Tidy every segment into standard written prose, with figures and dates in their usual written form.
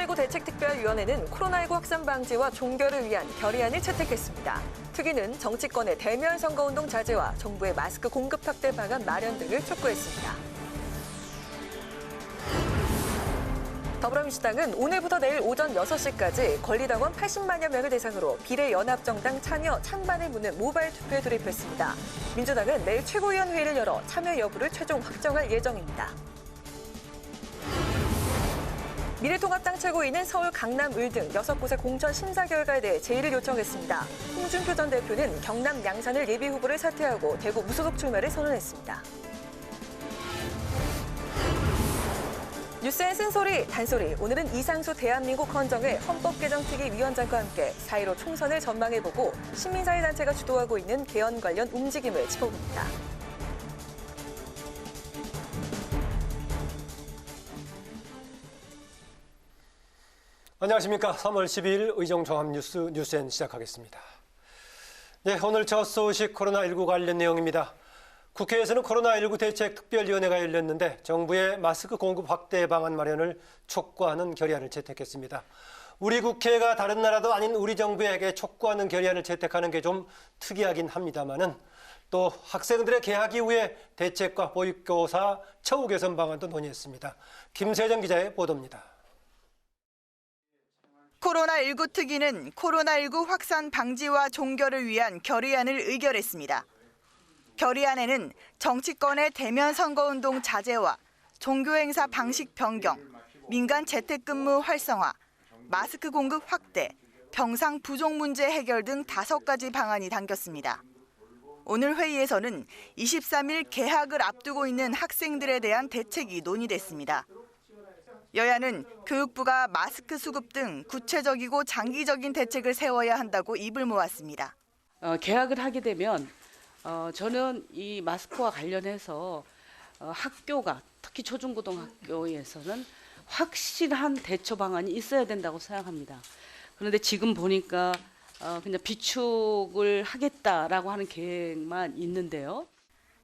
코로나19 대책특별위원회는 코로나19 확산 방지와 종결을 위한 결의안을 채택했습니다. 특위는 정치권의 대면 선거운동 자제와 정부의 마스크 공급 확대 방안 마련 등을 촉구했습니다. 더불어민주당은 오늘부터 내일 오전 6시까지 권리당원 80만여 명을 대상으로 비례연합정당 참여 찬반을 묻는 모바일 투표에 돌입했습니다. 민주당은 내일 최고위원회의를 열어 참여 여부를 최종 확정할 예정입니다. 미래통합당 최고위는 서울, 강남, 을 등 6곳의 공천 심사 결과에 대해 제의를 요청했습니다. 홍준표 전 대표는 경남 양산을 예비후보를 사퇴하고 대구 무소속 출마를 선언했습니다. 뉴스엔 쓴소리, 단소리. 오늘은 이상수 대한민국 헌정의 헌법개정특위위원장과 함께 4.15 총선을 전망해보고 시민사회단체가 주도하고 있는 개헌 관련 움직임을 짚어봅니다. 안녕하십니까. 3월 12일 의정종합뉴스 뉴스엔 시작하겠습니다. 네, 오늘 첫 소식 코로나19 관련 내용입니다. 국회에서는 코로나19 대책특별위원회가 열렸는데 정부의 마스크 공급 확대 방안 마련을 촉구하는 결의안을 채택했습니다. 우리 국회가 다른 나라도 아닌 우리 정부에게 촉구하는 결의안을 채택하는 게 좀 특이하긴 합니다만은 또 학생들의 개학 이후에 대책과 보육교사 처우 개선 방안도 논의했습니다. 김세정 기자의 보도입니다. 코로나19 특위는 코로나19 확산 방지와 종결을 위한 결의안을 의결했습니다. 결의안에는 정치권의 대면 선거운동 자제와 종교행사 방식 변경, 민간 재택근무 활성화, 마스크 공급 확대, 병상 부족 문제 해결 등 5가지 방안이 담겼습니다. 오늘 회의에서는 23일 개학을 앞두고 있는 학생들에 대한 대책이 논의됐습니다. 여야는 교육부가 마스크 수급 등 구체적이고 장기적인 대책을 세워야 한다고 입을 모았습니다. 개학을 하게 되면 저는 이 마스크와 관련해서 학교가 특히 초중고등학교에서는 확실한 대처 방안이 있어야 된다고 생각합니다. 그런데 지금 보니까 그냥 비축을 하겠다라고 하는 계획만 있는데요.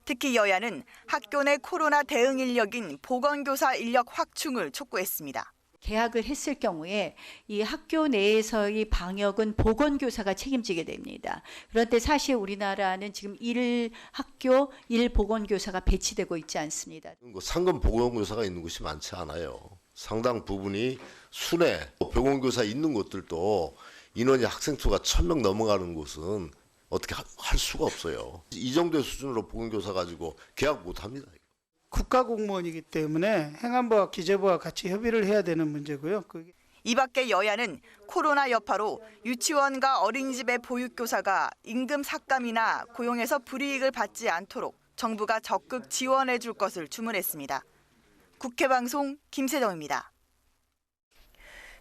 특히 여야는 학교 내 코로나 대응 인력인 보건교사 인력 확충을 촉구했습니다. 개학을 했을 경우에 이 학교 내에서의 방역은 보건교사가 책임지게 됩니다. 그런데 사실 우리나라는 지금 1학교 1보건교사가 배치되고 있지 않습니다. 상근 보건교사가 있는 곳이 많지 않아요. 상당 부분이 순회, 보건교사 있는 곳들도 인원이 학생 수가 1000명 넘어가는 곳은 어떻게 할 수가 없어요. 이 정도의 수준으로 보건교사 가지고 개학 못합니다. 국가공무원이기 때문에 행안부와 기재부와 같이 협의를 해야 되는 문제고요. 이 밖에 여야는 코로나 여파로 유치원과 어린이집의 보육교사가 임금 삭감이나 고용에서 불이익을 받지 않도록 정부가 적극 지원해 줄 것을 주문했습니다. 국회방송 김세정입니다.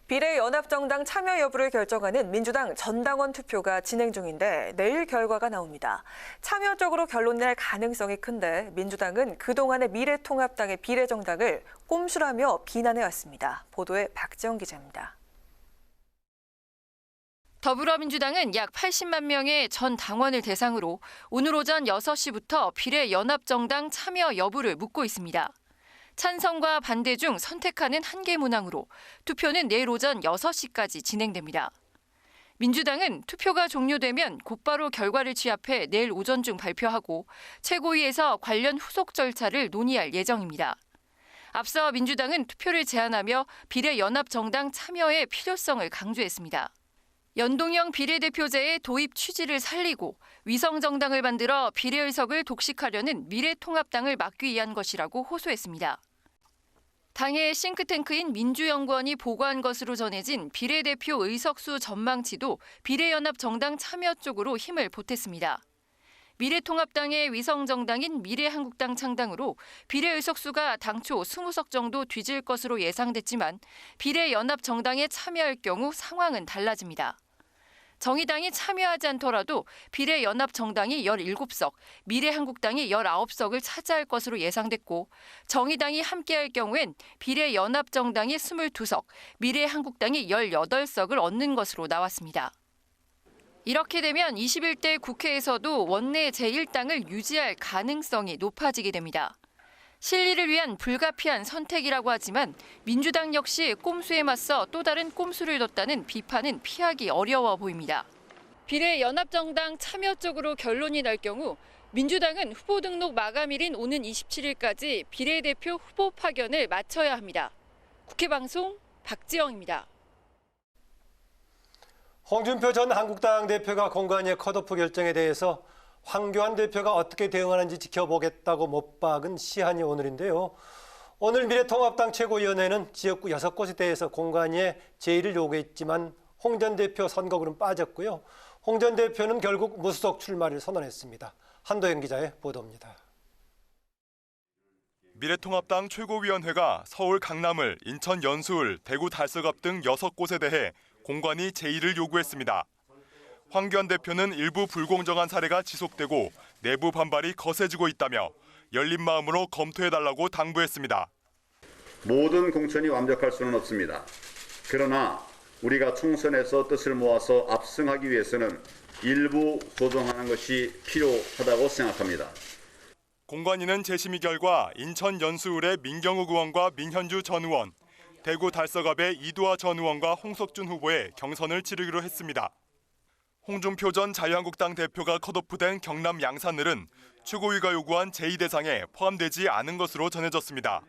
비례연합정당 참여 여부를 결정하는 민주당 전당원 투표가 진행 중인데 내일 결과가 나옵니다. 참여 쪽으로 결론 낼 가능성이 큰데 민주당은 그동안의 미래통합당의 비례정당을 꼼수라며 비난해왔습니다. 보도에 박지영 기자입니다. 더불어민주당은 약 80만 명의 전 당원을 대상으로 오늘 오전 6시부터 비례연합정당 참여 여부를 묻고 있습니다. 찬성과 반대 중 선택하는 한 개 문항으로 투표는 내일 오전 6시까지 진행됩니다. 민주당은 투표가 종료되면 곧바로 결과를 취합해 내일 오전 중 발표하고 최고위에서 관련 후속 절차를 논의할 예정입니다. 앞서 민주당은 투표를 제안하며 비례연합정당 참여의 필요성을 강조했습니다. 연동형 비례대표제의 도입 취지를 살리고 위성정당을 만들어 비례의석을 독식하려는 미래통합당을 막기 위한 것이라고 호소했습니다. 당의 싱크탱크인 민주연구원이 보고한 것으로 전해진 비례대표 의석수 전망치도 비례연합정당 참여 쪽으로 힘을 보탰습니다. 미래통합당의 위성정당인 미래한국당 창당으로 비례의석수가 당초 20석 정도 뒤질 것으로 예상됐지만 비례연합정당에 참여할 경우 상황은 달라집니다. 정의당이 참여하지 않더라도 비례연합정당이 17석, 미래한국당이 19석을 차지할 것으로 예상됐고 정의당이 함께할 경우엔 비례연합정당이 22석, 미래한국당이 18석을 얻는 것으로 나왔습니다. 이렇게 되면 21대 국회에서도 원내 제1당을 유지할 가능성이 높아지게 됩니다. 실리를 위한 불가피한 선택이라고 하지만 민주당 역시 꼼수에 맞서 또 다른 꼼수를 뒀다는 비판은 피하기 어려워 보입니다. 비례연합정당 참여 쪽으로 결론이 날 경우 민주당은 후보 등록 마감일인 오는 27일까지 비례대표 후보 파견을 마쳐야 합니다. 국회방송 박지영입니다. 홍준표 전 한국당 대표가 공관위의 컷오프 결정에 대해서 황교안 대표가 어떻게 대응하는지 지켜보겠다고 못 박은 시한이 오늘인데요. 오늘 미래통합당 최고위원회는 지역구 6곳에 대해서 공관위에 제의를 요구했지만 홍 전 대표 선거구는 빠졌고요. 홍 전 대표는 결국 무소속 출마를 선언했습니다. 한도영 기자의 보도입니다. 미래통합당 최고위원회가 서울 강남을, 인천 연수을, 대구 달서갑 등 6곳에 대해 공관위 제의를 요구했습니다. 황교안 대표는 일부 불공정한 사례가 지속되고 내부 반발이 거세지고 있다며 열린 마음으로 검토해달라고 당부했습니다. 모든 공천이 완벽할 수는 없습니다. 그러나 우리가 총선에서 뜻을 모아서 압승하기 위해서는 일부 조정하는 것이 필요하다고 생각합니다. 공관위는 재심의 결과 인천 연수을의 민경욱 의원과 민현주 전 의원, 대구 달서갑의 이두하 전 의원과 홍석준 후보의 경선을 치르기로 했습니다. 홍준표 전 자유한국당 대표가 컷오프된 경남 양산을은 최고위가 요구한 제의 대상에 포함되지 않은 것으로 전해졌습니다.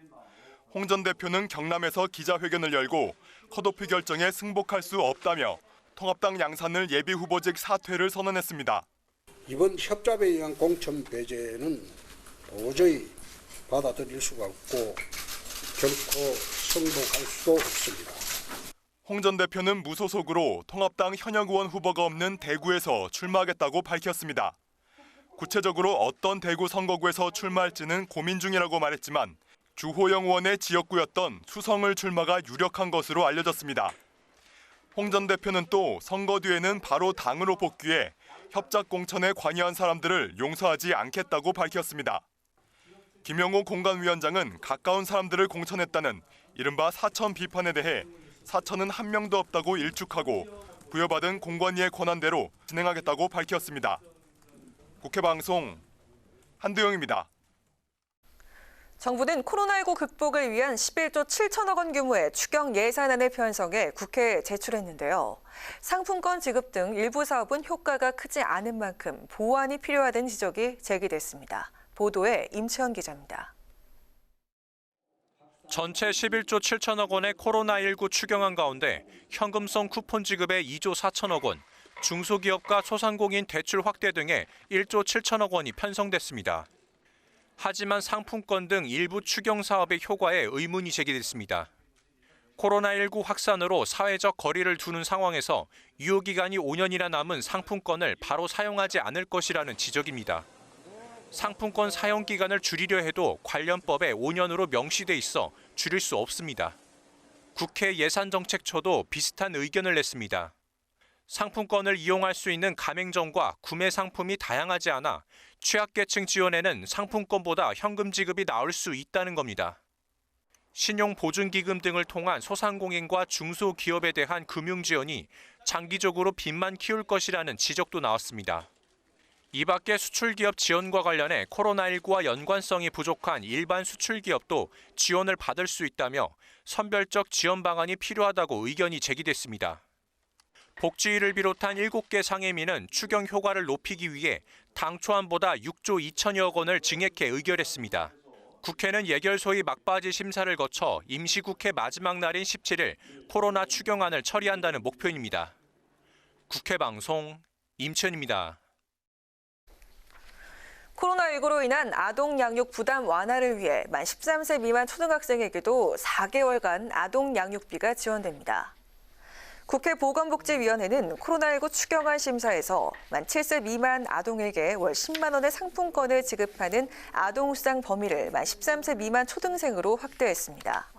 홍 전 대표는 경남에서 기자회견을 열고 컷오프 결정에 승복할 수 없다며 통합당 양산을 예비후보직 사퇴를 선언했습니다. 이번 협잡에 의한 공천 배제는 도저히 받아들일 수가 없고 결코 승복할 수도 없습니다. 홍 전 대표는 무소속으로 통합당 현역 의원 후보가 없는 대구에서 출마하겠다고 밝혔습니다. 구체적으로 어떤 대구 선거구에서 출마할지는 고민 중이라고 말했지만 주호영 의원의 지역구였던 수성을 출마가 유력한 것으로 알려졌습니다. 홍 전 대표는 또 선거 뒤에는 바로 당으로 복귀해 협작 공천에 관여한 사람들을 용서하지 않겠다고 밝혔습니다. 김영호 공관위원장은 가까운 사람들을 공천했다는 이른바 사천 비판에 대해 사천은 한 명도 없다고 일축하고 부여받은 공관위의 권한대로 진행하겠다고 밝혔습니다. 국회방송 한두영입니다. 정부는 코로나19 극복을 위한 11조 7천억 원 규모의 추경 예산안을 편성해 국회에 제출했는데요. 상품권 지급 등 일부 사업은 효과가 크지 않은 만큼 보완이 필요하다는 지적이 제기됐습니다. 보도에 임채원 기자입니다. 전체 11조 7천억 원의 코로나19 추경안 가운데 현금성 쿠폰 지급에 2조 4천억 원, 중소기업과 소상공인 대출 확대 등에 1조 7천억 원이 편성됐습니다. 하지만 상품권 등 일부 추경 사업의 효과에 의문이 제기됐습니다. 코로나19 확산으로 사회적 거리를 두는 상황에서 유효기간이 5년이나 남은 상품권을 바로 사용하지 않을 것이라는 지적입니다. 상품권 사용 기간을 줄이려 해도 관련법에 5년으로 명시돼 있어 줄일 수 없습니다. 국회 예산정책처도 비슷한 의견을 냈습니다. 상품권을 이용할 수 있는 가맹점과 구매 상품이 다양하지 않아 취약계층 지원에는 상품권보다 현금 지급이 나을 수 있다는 겁니다. 신용보증기금 등을 통한 소상공인과 중소기업에 대한 금융 지원이 장기적으로 빚만 키울 것이라는 지적도 나왔습니다. 이 밖에 수출기업 지원과 관련해 코로나19와 연관성이 부족한 일반 수출기업도 지원을 받을 수 있다며 선별적 지원 방안이 필요하다고 의견이 제기됐습니다. 복지위를 비롯한 7개 상임위는 추경 효과를 높이기 위해 당 초안보다 6조 2천여억 원을 증액해 의결했습니다. 국회는 예결소위 막바지 심사를 거쳐 임시국회 마지막 날인 17일 코로나 추경안을 처리한다는 목표입니다. 국회방송 임채원입니다. 코로나19로 인한 아동 양육 부담 완화를 위해 만 13세 미만 초등학생에게도 4개월간 아동 양육비가 지원됩니다. 국회 보건복지위원회는 코로나19 추경안 심사에서 만 7세 미만 아동에게 월 10만 원의 상품권을 지급하는 아동수당 범위를 만 13세 미만 초등생으로 확대했습니다.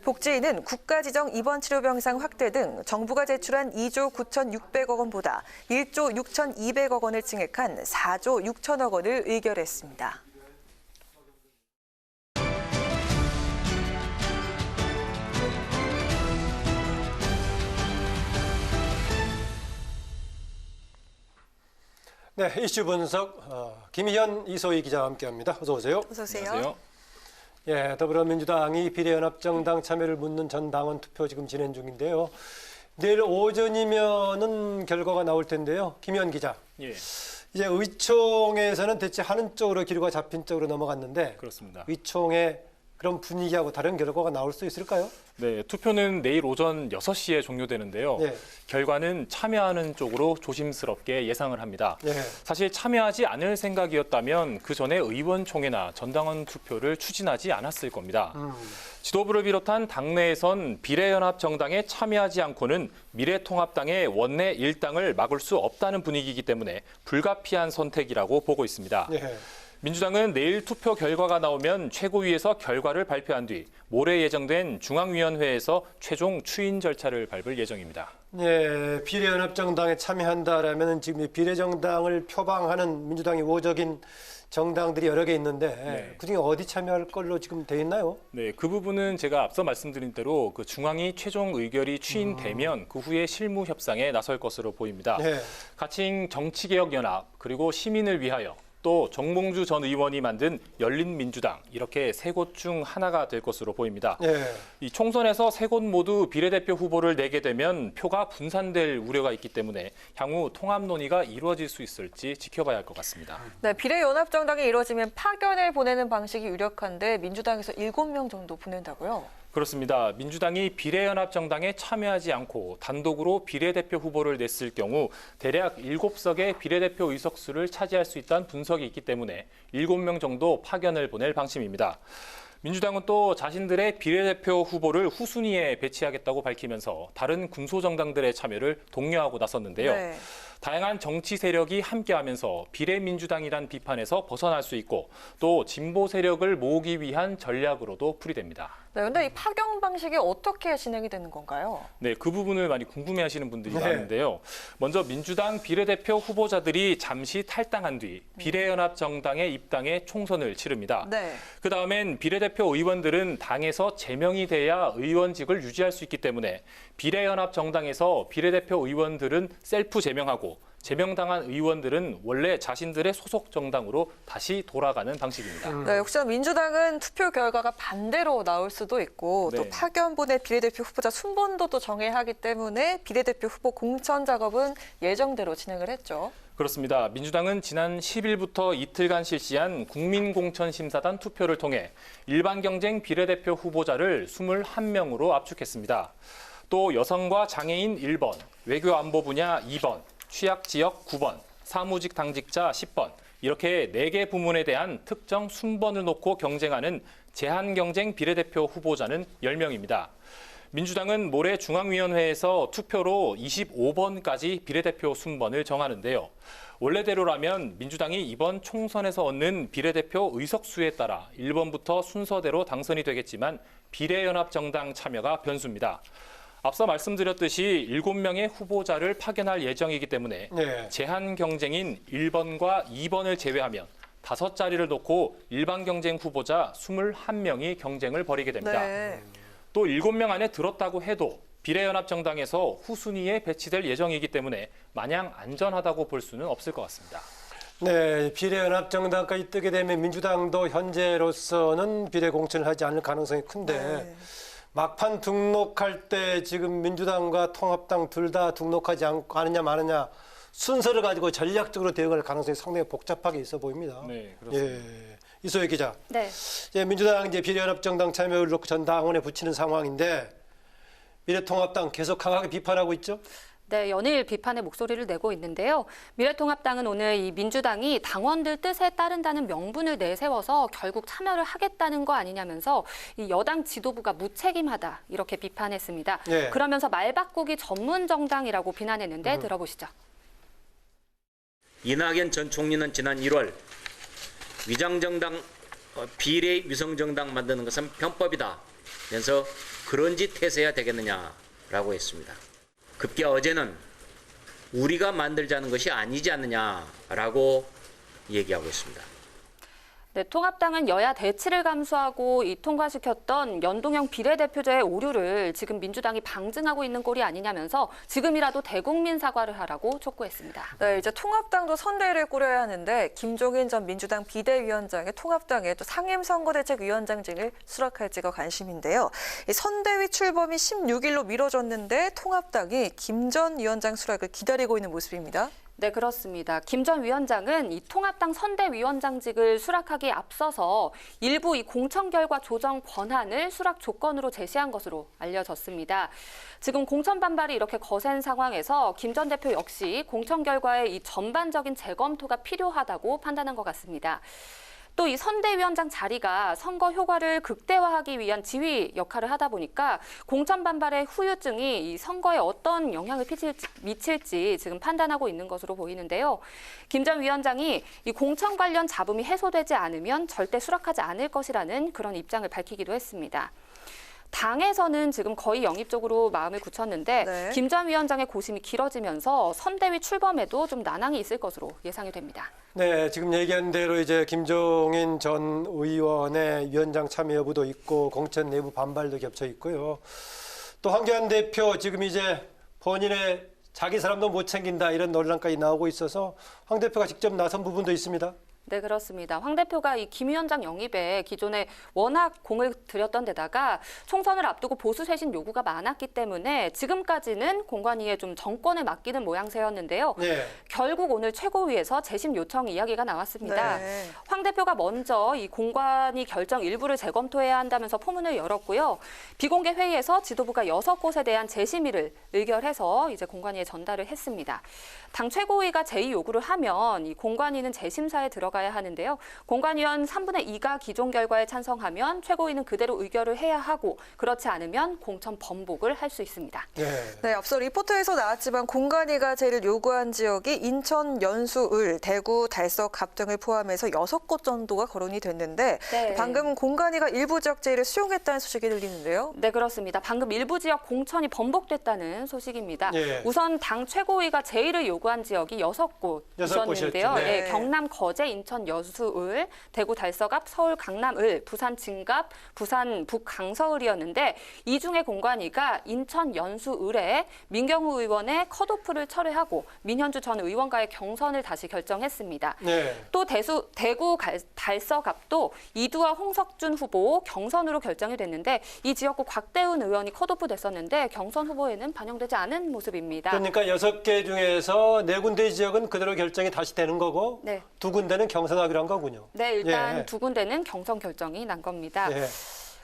복지위는 국가지정 입원치료병상 확대 등 정부가 제출한 2조 9,600억 원보다 1조 6,200억 원을 증액한 4조 6천억 원을 의결했습니다. 네, 이슈 분석 김희현, 이소희 기자와 함께합니다. 어서 오세요. 어서 오세요. 예, 더불어민주당이 비례연합정당 참여를 묻는 전당원 투표 지금 진행 중인데요. 내일 오전이면은 결과가 나올 텐데요. 김현 기자. 예. 이제 의총에서는 대체 하는 쪽으로 기류가 잡힌 쪽으로 넘어갔는데 그렇습니다. 의총의 그런 분위기하고 다른 결과가 나올 수 있을까요? 네, 투표는 내일 오전 6시에 종료되는데요. 예. 결과는 참여하는 쪽으로 조심스럽게 예상을 합니다. 예. 사실 참여하지 않을 생각이었다면 그 전에 의원총회나 전당원 투표를 추진하지 않았을 겁니다. 지도부를 비롯한 당내에선 비례연합정당에 참여하지 않고는 미래통합당의 원내 일당을 막을 수 없다는 분위기이기 때문에 불가피한 선택이라고 보고 있습니다. 예. 민주당은 내일 투표 결과가 나오면 최고위에서 결과를 발표한 뒤 모레 예정된 중앙위원회에서 최종 추인 절차를 밟을 예정입니다. 예, 비례연합정당에 참여한다라면 지금 비례정당을 표방하는 민주당의 우호적인 정당들이 여러 개 있는데 네. 그중에 어디 참여할 걸로 지금 돼 있나요? 네, 그 부분은 제가 앞서 말씀드린 대로 그 중앙위 최종 의결이 추인되면 그 후에 실무 협상에 나설 것으로 보입니다. 네. 가칭 정치개혁연합 그리고 시민을 위하여 또 정봉주 전 의원이 만든 열린민주당 이렇게 세 곳 중 하나가 될 것으로 보입니다. 네. 이 총선에서 세 곳 모두 비례대표 후보를 내게 되면 표가 분산될 우려가 있기 때문에 향후 통합 논의가 이루어질 수 있을지 지켜봐야 할 것 같습니다. 네, 비례연합정당이 이뤄지면 파견을 보내는 방식이 유력한데 민주당에서 7명 정도 보낸다고요? 그렇습니다. 민주당이 비례연합정당에 참여하지 않고 단독으로 비례대표 후보를 냈을 경우 대략 7석의 비례대표 의석수를 차지할 수 있다는 분석이 있기 때문에 7명 정도 파견을 보낼 방침입니다. 민주당은 또 자신들의 비례대표 후보를 후순위에 배치하겠다고 밝히면서 다른 군소정당들의 참여를 독려하고 나섰는데요. 네. 다양한 정치 세력이 함께하면서 비례민주당이란 비판에서 벗어날 수 있고 또 진보 세력을 모으기 위한 전략으로도 풀이됩니다. 네, 근데 이 파견 방식이 어떻게 진행이 되는 건가요? 네, 그 부분을 많이 궁금해하시는 분들이 네. 많은데요. 먼저 민주당 비례대표 후보자들이 잠시 탈당한 뒤 비례연합정당에 입당해 총선을 치릅니다. 네. 그 다음엔 비례대표 의원들은 당에서 제명이 돼야 의원직을 유지할 수 있기 때문에 비례연합정당에서 비례대표 의원들은 셀프 제명하고 제명당한 의원들은 원래 자신들의 소속 정당으로 다시 돌아가는 방식입니다. 네, 역시나 민주당은 투표 결과가 반대로 나올 수도 있고 또 네. 파견 보낼 비례대표 후보자 순번도도 정해야 하기 때문에 비례대표 후보 공천 작업은 예정대로 진행을 했죠. 그렇습니다. 민주당은 지난 10일부터 이틀간 실시한 국민공천심사단 투표를 통해 일반 경쟁 비례대표 후보자를 21명으로 압축했습니다. 또 여성과 장애인 1번, 외교안보 분야 2번, 취약지역 9번, 사무직 당직자 10번, 이렇게 4개 부문에 대한 특정 순번을 놓고 경쟁하는 제한경쟁 비례대표 후보자는 10명입니다. 민주당은 모레 중앙위원회에서 투표로 25번까지 비례대표 순번을 정하는데요. 원래대로라면 민주당이 이번 총선에서 얻는 비례대표 의석수에 따라 1번부터 순서대로 당선이 되겠지만 비례연합정당 참여가 변수입니다. 앞서 말씀드렸듯이 7명의 후보자를 파견할 예정이기 때문에 네. 제한 경쟁인 1번과 2번을 제외하면 5자리를 놓고 일반 경쟁 후보자 21명이 경쟁을 벌이게 됩니다. 네. 또 7명 안에 들었다고 해도 비례연합정당에서 후순위에 배치될 예정이기 때문에 마냥 안전하다고 볼 수는 없을 것 같습니다. 네, 비례연합정당까지 뜨게 되면 민주당도 현재로서는 비례 공천을 하지 않을 가능성이 큰데 네. 막판 등록할 때 지금 민주당과 통합당 둘 다 등록하지 않느냐 마느냐 순서를 가지고 전략적으로 대응할 가능성이 상당히 복잡하게 있어 보입니다. 네, 그렇습니다. 예, 이소희 기자. 네. 이제 민주당 이제 비례연합정당 참여를 놓고 전당원에 붙이는 상황인데 미래통합당 계속 강하게 비판하고 있죠? 네, 연일 비판의 목소리를 내고 있는데요. 미래통합당은 오늘 이 민주당이 당원들 뜻에 따른다는 명분을 내세워서 결국 참여를 하겠다는 거 아니냐면서 이 여당 지도부가 무책임하다 이렇게 비판했습니다. 네. 그러면서 말 바꾸기 전문 정당이라고 비난했는데 들어보시죠. 이낙연 전 총리는 지난 1월 위장정당 비례 위성정당 만드는 것은 편법이다. 그래서 그런 짓 해서야 되겠느냐라고 했습니다. 급기야 어제는 우리가 만들자는 것이 아니지 않느냐라고 얘기하고 있습니다. 네, 통합당은 여야 대치를 감수하고 통과시켰던 연동형 비례대표제의 오류를 지금 민주당이 방증하고 있는 꼴이 아니냐면서 지금이라도 대국민 사과를 하라고 촉구했습니다. 네, 이제 통합당도 선대위를 꾸려야 하는데 김종인 전 민주당 비대위원장의 통합당의 또 상임선거대책위원장직을 수락할지가 관심인데요. 이 선대위 출범이 16일로 미뤄졌는데 통합당이 김 전 위원장 수락을 기다리고 있는 모습입니다. 네, 그렇습니다. 김 전 위원장은 이 통합당 선대위원장직을 수락하기에 앞서서 일부 이 공천 결과 조정 권한을 수락 조건으로 제시한 것으로 알려졌습니다. 지금 공천 반발이 이렇게 거센 상황에서 김 전 대표 역시 공천 결과의 이 전반적인 재검토가 필요하다고 판단한 것 같습니다. 또 이 선대위원장 자리가 선거 효과를 극대화하기 위한 지휘 역할을 하다 보니까 공천 반발의 후유증이 이 선거에 어떤 영향을 미칠지 지금 판단하고 있는 것으로 보이는데요. 김 전 위원장이 이 공천 관련 잡음이 해소되지 않으면 절대 수락하지 않을 것이라는 그런 입장을 밝히기도 했습니다. 당에서는 지금 거의 영입적으로 마음을 굳혔는데 네. 김 전 위원장의 고심이 길어지면서 선대위 출범에도 좀 난항이 있을 것으로 예상이 됩니다. 네, 지금 얘기한 대로 이제 김종인 전 의원의 위원장 참여 여부도 있고 공천 내부 반발도 겹쳐 있고요. 또 황교안 대표 지금 이제 본인의 자기 사람도 못 챙긴다 이런 논란까지 나오고 있어서 황 대표가 직접 나선 부분도 있습니다. 네, 그렇습니다. 황 대표가 이 김 위원장 영입에 기존에 워낙 공을 들였던 데다가 총선을 앞두고 보수 쇄신 요구가 많았기 때문에 지금까지는 공관위에 좀 정권을 맡기는 모양새였는데요. 네. 결국 오늘 최고위에서 재심 요청 이야기가 나왔습니다. 네. 황 대표가 먼저 이 공관위 결정 일부를 재검토해야 한다면서 포문을 열었고요. 비공개 회의에서 지도부가 6곳에 대한 재심의를 의결해서 이제 공관위에 전달을 했습니다. 당 최고위가 제의 요구를 하면 이 공관위는 재심사에 들어가야 하는데요. 공관위원 3분의 2가 기존 결과에 찬성하면 최고위는 그대로 의결을 해야 하고 그렇지 않으면 공천 번복을 할 수 있습니다. 네, 앞서 리포터에서 나왔지만 공관위가 제의를 요구한 지역이 인천, 연수, 을, 대구, 달서, 갑 등을 포함해서 6곳 정도가 거론이 됐는데 네. 방금 공관위가 일부 지역 제의를 수용했다는 소식이 들리는데요. 네, 그렇습니다. 방금 일부 지역 공천이 번복됐다는 소식입니다. 예. 우선 당 최고위가 제의를 요구한 지역이 6곳 있었는데요. 네. 네, 경남 거제, 인천 여수을, 대구 달서갑, 서울 강남을, 부산 진갑, 부산 북강서을이었는데 이 중에 공관위가 인천 연수을에 민경우 의원의 컷오프를 철회하고 민현주 전 의원과의 경선을 다시 결정했습니다. 네. 또 대구 달서갑도 이두화 홍석준 후보 경선으로 결정이 됐는데 이 지역구 곽대훈 의원이 컷오프 됐었는데 경선 후보에는 반영되지 않은 모습입니다. 그러니까 6개 중에서 4군데 지역은 그대로 결정이 다시 되는 거고 네. 2군데는 경선하기로 한 거군요. 네, 일단 예. 2군데는 경선 결정이 난 겁니다. 예.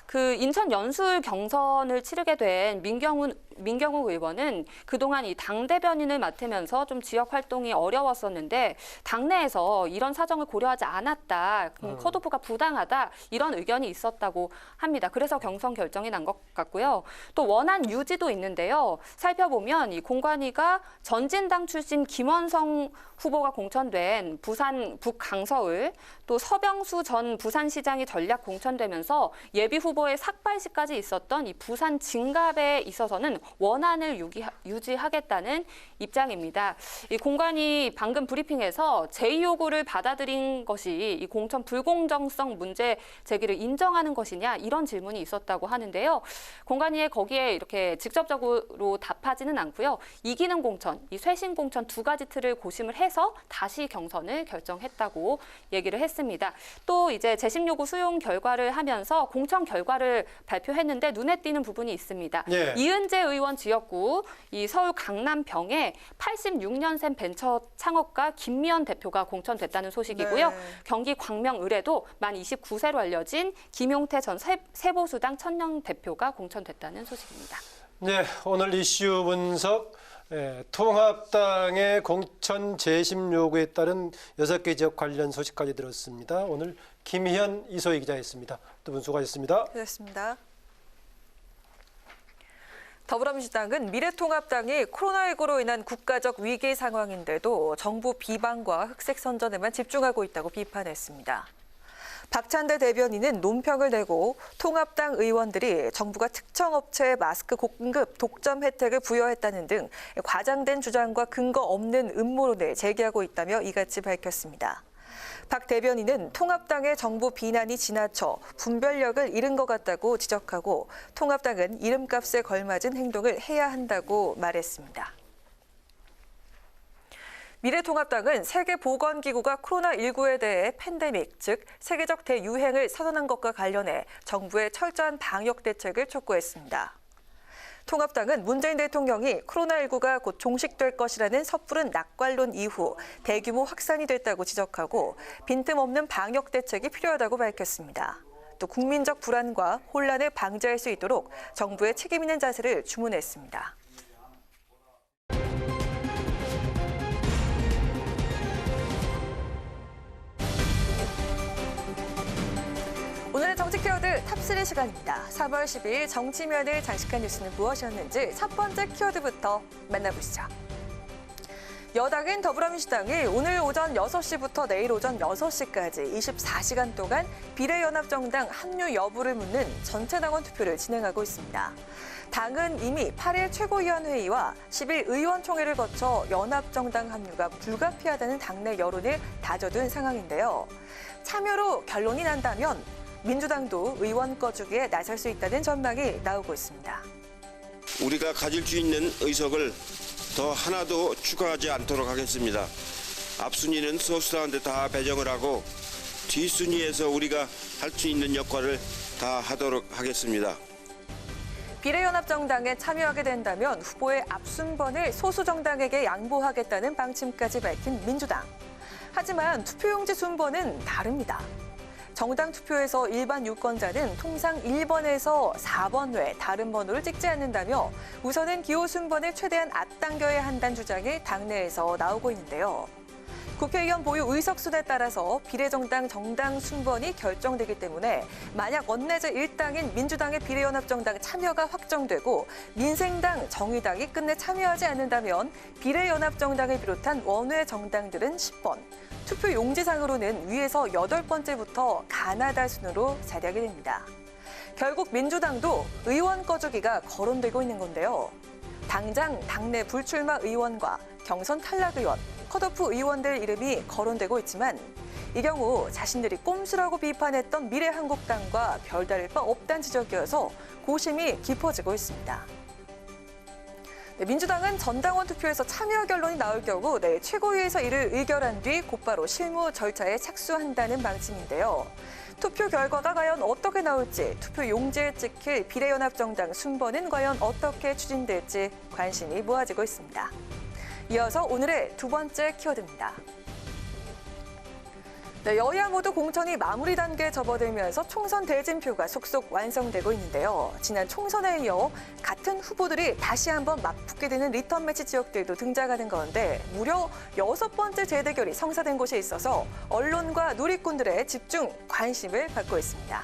그 인천 연수을 경선을 치르게 된 민경우 의원은 그동안 이 당 대변인을 맡으면서 좀 지역 활동이 어려웠었는데 당내에서 이런 사정을 고려하지 않았다, 컷오프가 부당하다 이런 의견이 있었다고 합니다. 그래서 경선 결정이 난 것 같고요. 또 원안 유지도 있는데요. 살펴보면 이 공관위가 전진당 출신 김원성 후보가 공천된 부산 북강서을, 또 서병수 전 부산시장이 전략 공천되면서 예비 후보의 삭발시까지 있었던 이 부산 진갑에 있어서는 원안을 유지하겠다는 입장입니다. 이 공관위 방금 브리핑에서 제의 요구를 받아들인 것이 이 공천 불공정성 문제 제기를 인정하는 것이냐 이런 질문이 있었다고 하는데요. 공관위에 거기에 이렇게 직접적으로 답하지는 않고요. 이기는 공천, 이 쇄신 공천 2가지 틀을 고심을 해서 다시 경선을 결정했다고 얘기를 했습니다. 또 이제 재심 요구 수용 결과를 하면서 공천 결과를 발표했는데 눈에 띄는 부분이 있습니다. 예. 이은재 의원 지역구 이 서울 강남병에 86년생 벤처 창업가 김미연 대표가 공천됐다는 소식이고요. 네. 경기 광명을에도 만 29세로 알려진 김용태 전 세보수당 천녕 대표가 공천됐다는 소식입니다. 네, 오늘 이슈 분석. 통합당의 공천 재심 요구에 따른 6개 지역 관련 소식까지 들었습니다. 오늘 김희연, 이소희 기자였습니다. 두 분 수고하셨습니다. 그렇습니다. 더불어민주당은 미래통합당이 코로나19로 인한 국가적 위기 상황인데도 정부 비방과 흑색 선전에만 집중하고 있다고 비판했습니다. 박찬대 대변인은 논평을 내고 통합당 의원들이 정부가 특정 업체에 마스크 공급 독점 혜택을 부여했다는 등 과장된 주장과 근거 없는 음모론을 제기하고 있다며 이같이 밝혔습니다. 박 대변인은 통합당의 정부 비난이 지나쳐 분별력을 잃은 것 같다고 지적하고 통합당은 이름값에 걸맞은 행동을 해야 한다고 말했습니다. 미래통합당은 세계보건기구가 코로나19에 대해 팬데믹, 즉 세계적 대유행을 선언한 것과 관련해 정부의 철저한 방역 대책을 촉구했습니다. 통합당은 문재인 대통령이 코로나19가 곧 종식될 것이라는 섣부른 낙관론 이후 대규모 확산이 됐다고 지적하고 빈틈없는 방역 대책이 필요하다고 밝혔습니다. 또 국민적 불안과 혼란을 방지할 수 있도록 정부의 책임 있는 자세를 주문했습니다. 오늘의 정치 키워드 탑3 시간입니다. 4월 12일 정치면을 장식한 뉴스는 무엇이었는지 첫 번째 키워드부터 만나보시죠. 여당인 더불어민주당이 오늘 오전 6시부터 내일 오전 6시까지 24시간 동안 비례연합정당 합류 여부를 묻는 전체 당원 투표를 진행하고 있습니다. 당은 이미 8일 최고위원회의와 10일 의원총회를 거쳐 연합정당 합류가 불가피하다는 당내 여론을 다져둔 상황인데요. 참여로 결론이 난다면 민주당도 의원 꺼주기에 나설 수 있다는 전망이 나오고 있습니다. 우리가 가질 수 있는 의석을 더 하나도 추가하지 않도록 하겠습니다. 앞순위는 소수당한테 다 배정을 하고 뒷순위에서 우리가 할 수 있는 역할을 다 하도록 하겠습니다. 비례연합정당에 참여하게 된다면 후보의 앞순번을 소수정당에게 양보하겠다는 방침까지 밝힌 민주당. 하지만 투표용지 순번은 다릅니다. 정당 투표에서 일반 유권자는 통상 1번에서 4번 외 다른 번호를 찍지 않는다며 우선은 기호 순번을 최대한 앞당겨야 한다는 주장이 당내에서 나오고 있는데요. 국회의원 보유 의석수에 따라서 비례정당 정당 순번이 결정되기 때문에 만약 원내제 1당인 민주당의 비례연합정당 참여가 확정되고 민생당, 정의당이 끝내 참여하지 않는다면 비례연합정당을 비롯한 원외 정당들은 10번, 투표 용지상으로는 위에서 8번째부터 가나다 순으로 자리하게 됩니다. 결국 민주당도 의원 꺼주기가 거론되고 있는 건데요. 당장 당내 불출마 의원과 경선 탈락 의원, 컷오프 의원들 이름이 거론되고 있지만 이 경우 자신들이 꼼수라고 비판했던 미래한국당과 별다를 바 없다는 지적이어서 고심이 깊어지고 있습니다. 민주당은 전당원 투표에서 참여 결론이 나올 경우 내일 최고위에서 이를 의결한 뒤 곧바로 실무 절차에 착수한다는 방침인데요. 투표 결과가 과연 어떻게 나올지, 투표 용지에 찍힐 비례연합정당 순번은 과연 어떻게 추진될지 관심이 모아지고 있습니다. 이어서 오늘의 두 번째 키워드입니다. 여야 모두 공천이 마무리 단계에 접어들면서 총선 대진표가 속속 완성되고 있는데요. 지난 총선에 이어 같은 후보들이 다시 한번 맞붙게 되는 리턴 매치 지역들도 등장하는 가운데 무려 6번째 재대결이 성사된 곳에 있어서 언론과 누리꾼들의 집중 관심을 받고 있습니다.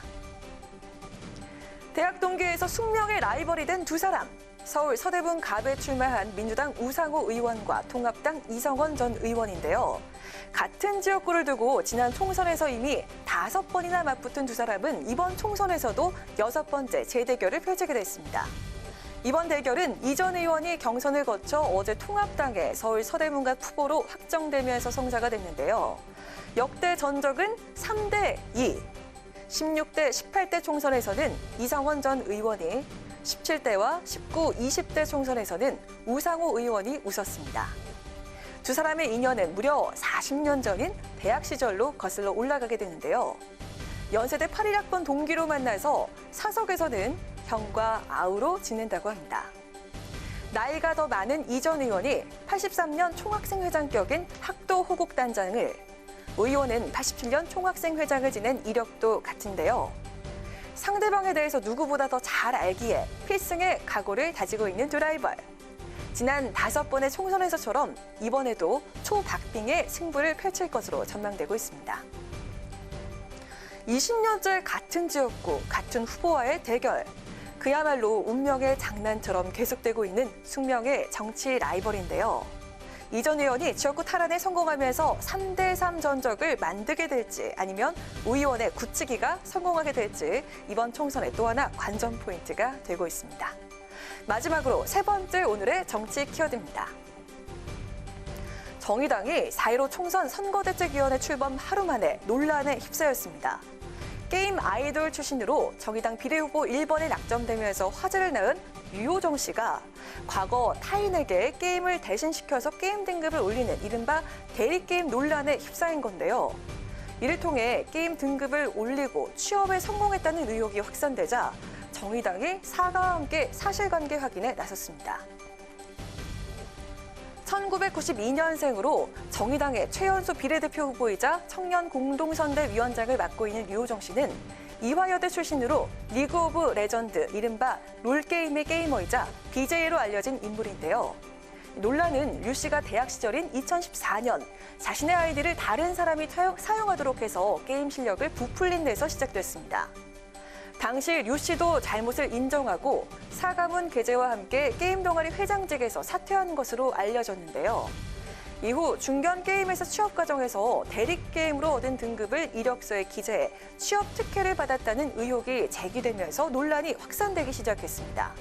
대학 동기에서 숙명의 라이벌이 된 두 사람. 서울 서대문 갑에 출마한 민주당 우상호 의원과 통합당 이성원 전 의원인데요. 같은 지역구를 두고 지난 총선에서 이미 5번이나 맞붙은 두 사람은 이번 총선에서도 6번째 재대결을 펼치게 됐습니다. 이번 대결은 이 전 의원이 경선을 거쳐 어제 통합당의 서울 서대문갑 후보로 확정되면서 성사가 됐는데요. 역대 전적은 3대2. 16대, 18대 총선에서는 이성원 전 의원이 17대와 19, 20대 총선에서는 우상호 의원이 웃었습니다. 두 사람의 인연은 무려 40년 전인 대학 시절로 거슬러 올라가게 되는데요. 연세대 81학번 동기로 만나서 사석에서는 형과 아우로 지낸다고 합니다. 나이가 더 많은 이 전 의원이 83년 총학생회장격인 학도 호국단장을, 의원은 87년 총학생회장을 지낸 이력도 같은데요. 상대방에 대해서 누구보다 더 잘 알기에 필승의 각오를 다지고 있는 두 라이벌. 지난 5번의 총선에서처럼 이번에도 초박빙의 승부를 펼칠 것으로 전망되고 있습니다. 20년째 같은 지역구, 같은 후보와의 대결. 그야말로 운명의 장난처럼 계속되고 있는 숙명의 정치 라이벌인데요. 이 전 의원이 지역구 탈환에 성공하면서 3대3 전적을 만들게 될지 아니면 우 의원의 굳히기가 성공하게 될지 이번 총선의 또 하나 관전 포인트가 되고 있습니다. 마지막으로 세 번째 오늘의 정치 키워드입니다. 정의당이 4.15 총선 선거대책위원회 출범 하루 만에 논란에 휩싸였습니다. 게임 아이돌 출신으로 정의당 비례후보 1번에 낙점되면서 화제를 낳은 유호정 씨가 과거 타인에게 게임을 대신시켜서 게임 등급을 올리는 이른바 대리게임 논란에 휩싸인 건데요. 이를 통해 게임 등급을 올리고 취업에 성공했다는 의혹이 확산되자 정의당이 사과와 함께 사실관계 확인에 나섰습니다. 1992년생으로 정의당의 최연소 비례대표 후보이자 청년 공동선대위원장을 맡고 있는 유호정 씨는 이화여대 출신으로 리그 오브 레전드, 이른바 롤게임의 게이머이자 BJ로 알려진 인물인데요. 논란은 유 씨가 대학 시절인 2014년 자신의 아이디를 다른 사람이 사용하도록 해서 게임 실력을 부풀린 데서 시작됐습니다. 당시 류 씨도 잘못을 인정하고 사과문 게재와 함께 게임 동아리 회장직에서 사퇴한 것으로 알려졌는데요. 이후 중견 게임에서 취업 과정에서 대리게임으로 얻은 등급을 이력서에 기재해 취업 특혜를 받았다는 의혹이 제기되면서 논란이 확산되기 시작했습니다.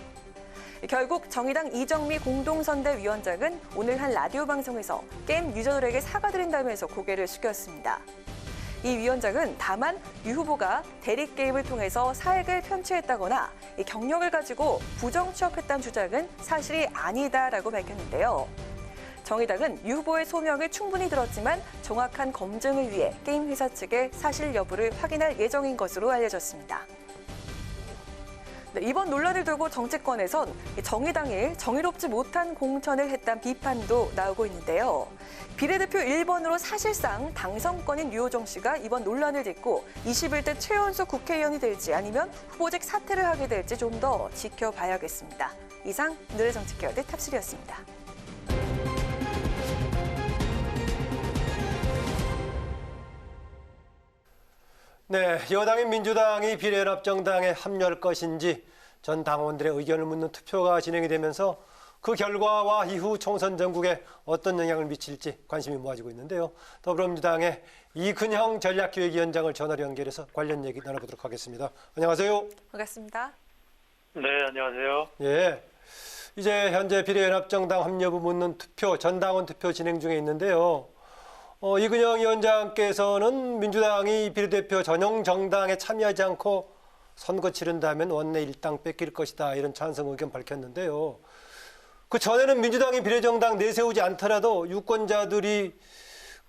결국 정의당 이정미 공동선대위원장은 오늘 한 라디오 방송에서 게임 유저들에게 사과드린다면서 고개를 숙였습니다. 이 위원장은 다만 유 후보가 대리게임을 통해서 사익을 편취했다거나 경력을 가지고 부정 취업했다는 주장은 사실이 아니다라고 밝혔는데요. 정의당은 유 후보의 소명을 충분히 들었지만 정확한 검증을 위해 게임 회사 측의 사실 여부를 확인할 예정인 것으로 알려졌습니다. 네, 이번 논란을 두고 정치권에선 정의당이 정의롭지 못한 공천을 했다는 비판도 나오고 있는데요. 비례대표 1번으로 사실상 당선권인 유호정 씨가 이번 논란을 딛고 21대 최연소 국회의원이 될지 아니면 후보직 사퇴를 하게 될지 좀 더 지켜봐야겠습니다. 이상 오늘의 정치케어드 탑3였습니다. 네, 여당인 민주당이 비례연합정당에 합류할 것인지 전 당원들의 의견을 묻는 투표가 진행이 되면서 그 결과와 이후 총선 전국에 어떤 영향을 미칠지 관심이 모아지고 있는데요. 더불어민주당의 이근형 전략기획위원장을 전화로 연결해서 관련 얘기 나눠보도록 하겠습니다. 안녕하세요. 반갑습니다. 네, 안녕하세요. 예, 이제 현재 비례연합정당 합류 여부 묻는 투표, 전당원 투표 진행 중에 있는데요. 이근형 위원장께서는 민주당이 비례대표 전용 정당에 참여하지 않고 선거 치른다면 원내 일당 뺏길 것이다, 이런 찬성 의견 밝혔는데요. 그 전에는 민주당이 비례정당 내세우지 않더라도 유권자들이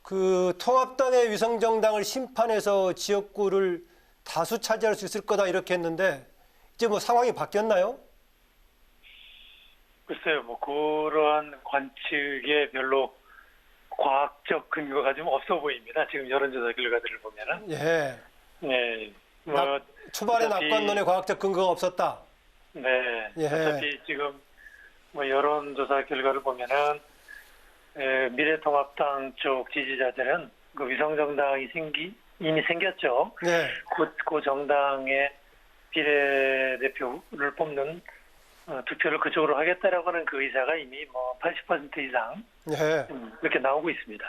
그 통합당의 위성정당을 심판해서 지역구를 다수 차지할 수 있을 거다, 이렇게 했는데 이제 뭐 상황이 바뀌었나요? 글쎄요, 뭐 그러한 관측에 별로 과학적 근거가 좀 없어 보입니다. 지금 여론조사 결과들을 보면은. 예. 네. 초반에 낙관론에 과학적 근거가 없었다. 네. 예. 어차피 지금 뭐 여론조사 결과를 보면은 미래통합당 쪽 지지자들은 그 위성정당이 이미 생겼죠. 네. 그 정당의 비례대표를 뽑는 투표를 그쪽으로 하겠다라고 하는 그 의사가 이미 뭐 80% 이상 네. 이렇게 나오고 있습니다.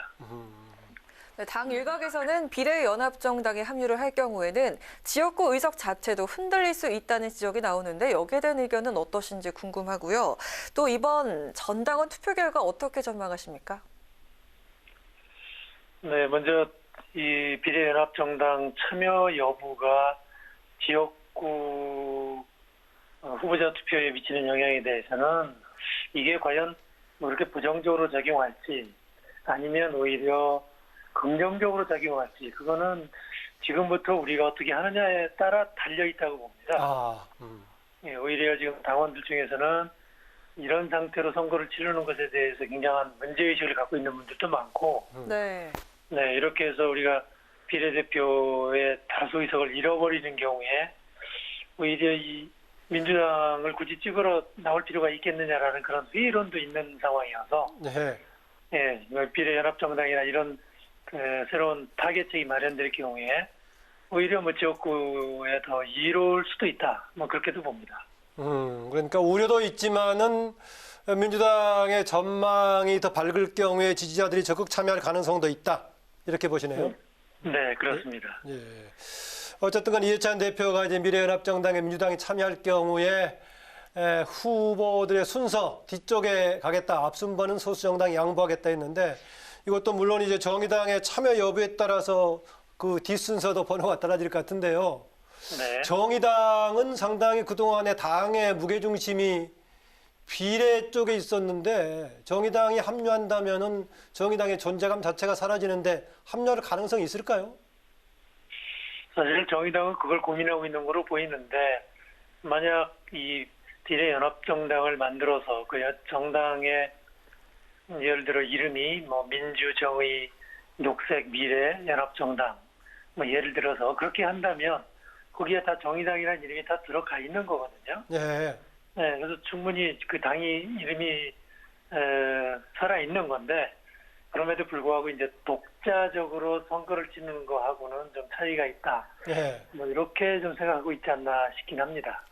네, 당 일각에서는 비례연합정당에 합류를 할 경우에는 지역구 의석 자체도 흔들릴 수 있다는 지적이 나오는데 여기에 대한 의견은 어떠신지 궁금하고요. 또 이번 전당원 투표 결과 어떻게 전망하십니까? 네, 먼저 이 비례연합정당 참여 여부가 지역구 후보자 투표에 미치는 영향에 대해서는 이게 과연 뭐 이렇게 부정적으로 작용할지 아니면 오히려 긍정적으로 작용할지 그거는 지금부터 우리가 어떻게 하느냐에 따라 달려 있다고 봅니다. 예, 오히려 지금 당원들 중에서는 이런 상태로 선거를 치르는 것에 대해서 굉장한 문제의식을 갖고 있는 분들도 많고 네, 이렇게 해서 우리가 비례대표의 다수 의석을 잃어버리는 경우에 오히려 이 민주당을 굳이 찍으러 나올 필요가 있겠느냐라는 그런 회의론도 있는 상황이어서 네. 예, 비례연합정당이나 이런 새로운 타겟책이 마련될 경우에 오히려 뭐 지역구에 더 이로울 수도 있다. 뭐 그렇게도 봅니다. 그러니까 우려도 있지만은 민주당의 전망이 더 밝을 경우에 지지자들이 적극 참여할 가능성도 있다, 이렇게 보시네요. 네, 그렇습니다. 예. 어쨌든 간 이해찬 대표가 이제 미래연합정당에 민주당이 참여할 경우에 후보들의 순서 뒤쪽에 가겠다, 앞순번은 소수정당이 양보하겠다 했는데 이것도 물론 이제 정의당의 참여 여부에 따라서 그 뒷순서도 번호가 달라질 것 같은데요. 네. 정의당은 상당히 그동안에 당의 무게중심이 비례 쪽에 있었는데 정의당이 합류한다면은 정의당의 존재감 자체가 사라지는데 합류할 가능성이 있을까요? 사실 정의당은 그걸 고민하고 있는 거로 보이는데 만약 이 비례연합정당을 만들어서 그 정당의 예를 들어 이름이 뭐 민주, 정의, 녹색, 미래, 연합정당 뭐 예를 들어서 그렇게 한다면 거기에 다 정의당이라는 이름이 다 들어가 있는 거거든요. 예. 네, 그래서 충분히 그 당이 이름이 살아 있는 건데 그럼에도 불구하고 이제 독자적으로 선거를 치는 거하고는 좀 차이가 있다. 예. 뭐 이렇게 좀 생각하고 있지 않나 싶긴 합니다.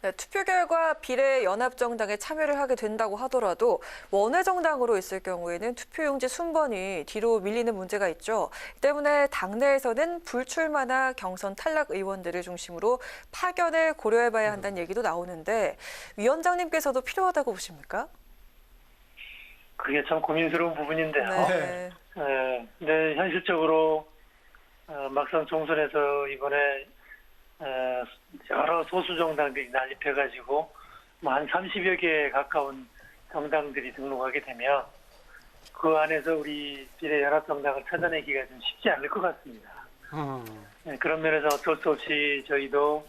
네, 투표 결과 비례연합정당에 참여를 하게 된다고 하더라도 원외정당으로 있을 경우에는 투표용지 순번이 뒤로 밀리는 문제가 있죠. 때문에 당내에서는 불출마나 경선 탈락 의원들을 중심으로 파견을 고려해봐야 한다는 얘기도 나오는데 위원장님께서도 필요하다고 보십니까? 그게 참 고민스러운 부분인데요. 네. 네, 현실적으로 막상 총선에서 이번에 여러 소수 정당들이 난립해가지고 뭐 한 30여 개에 가까운 정당들이 등록하게 되면 그 안에서 우리 비례연합정당을 찾아내기가 좀 쉽지 않을 것 같습니다. 네, 그런 면에서 어쩔 수 없이 저희도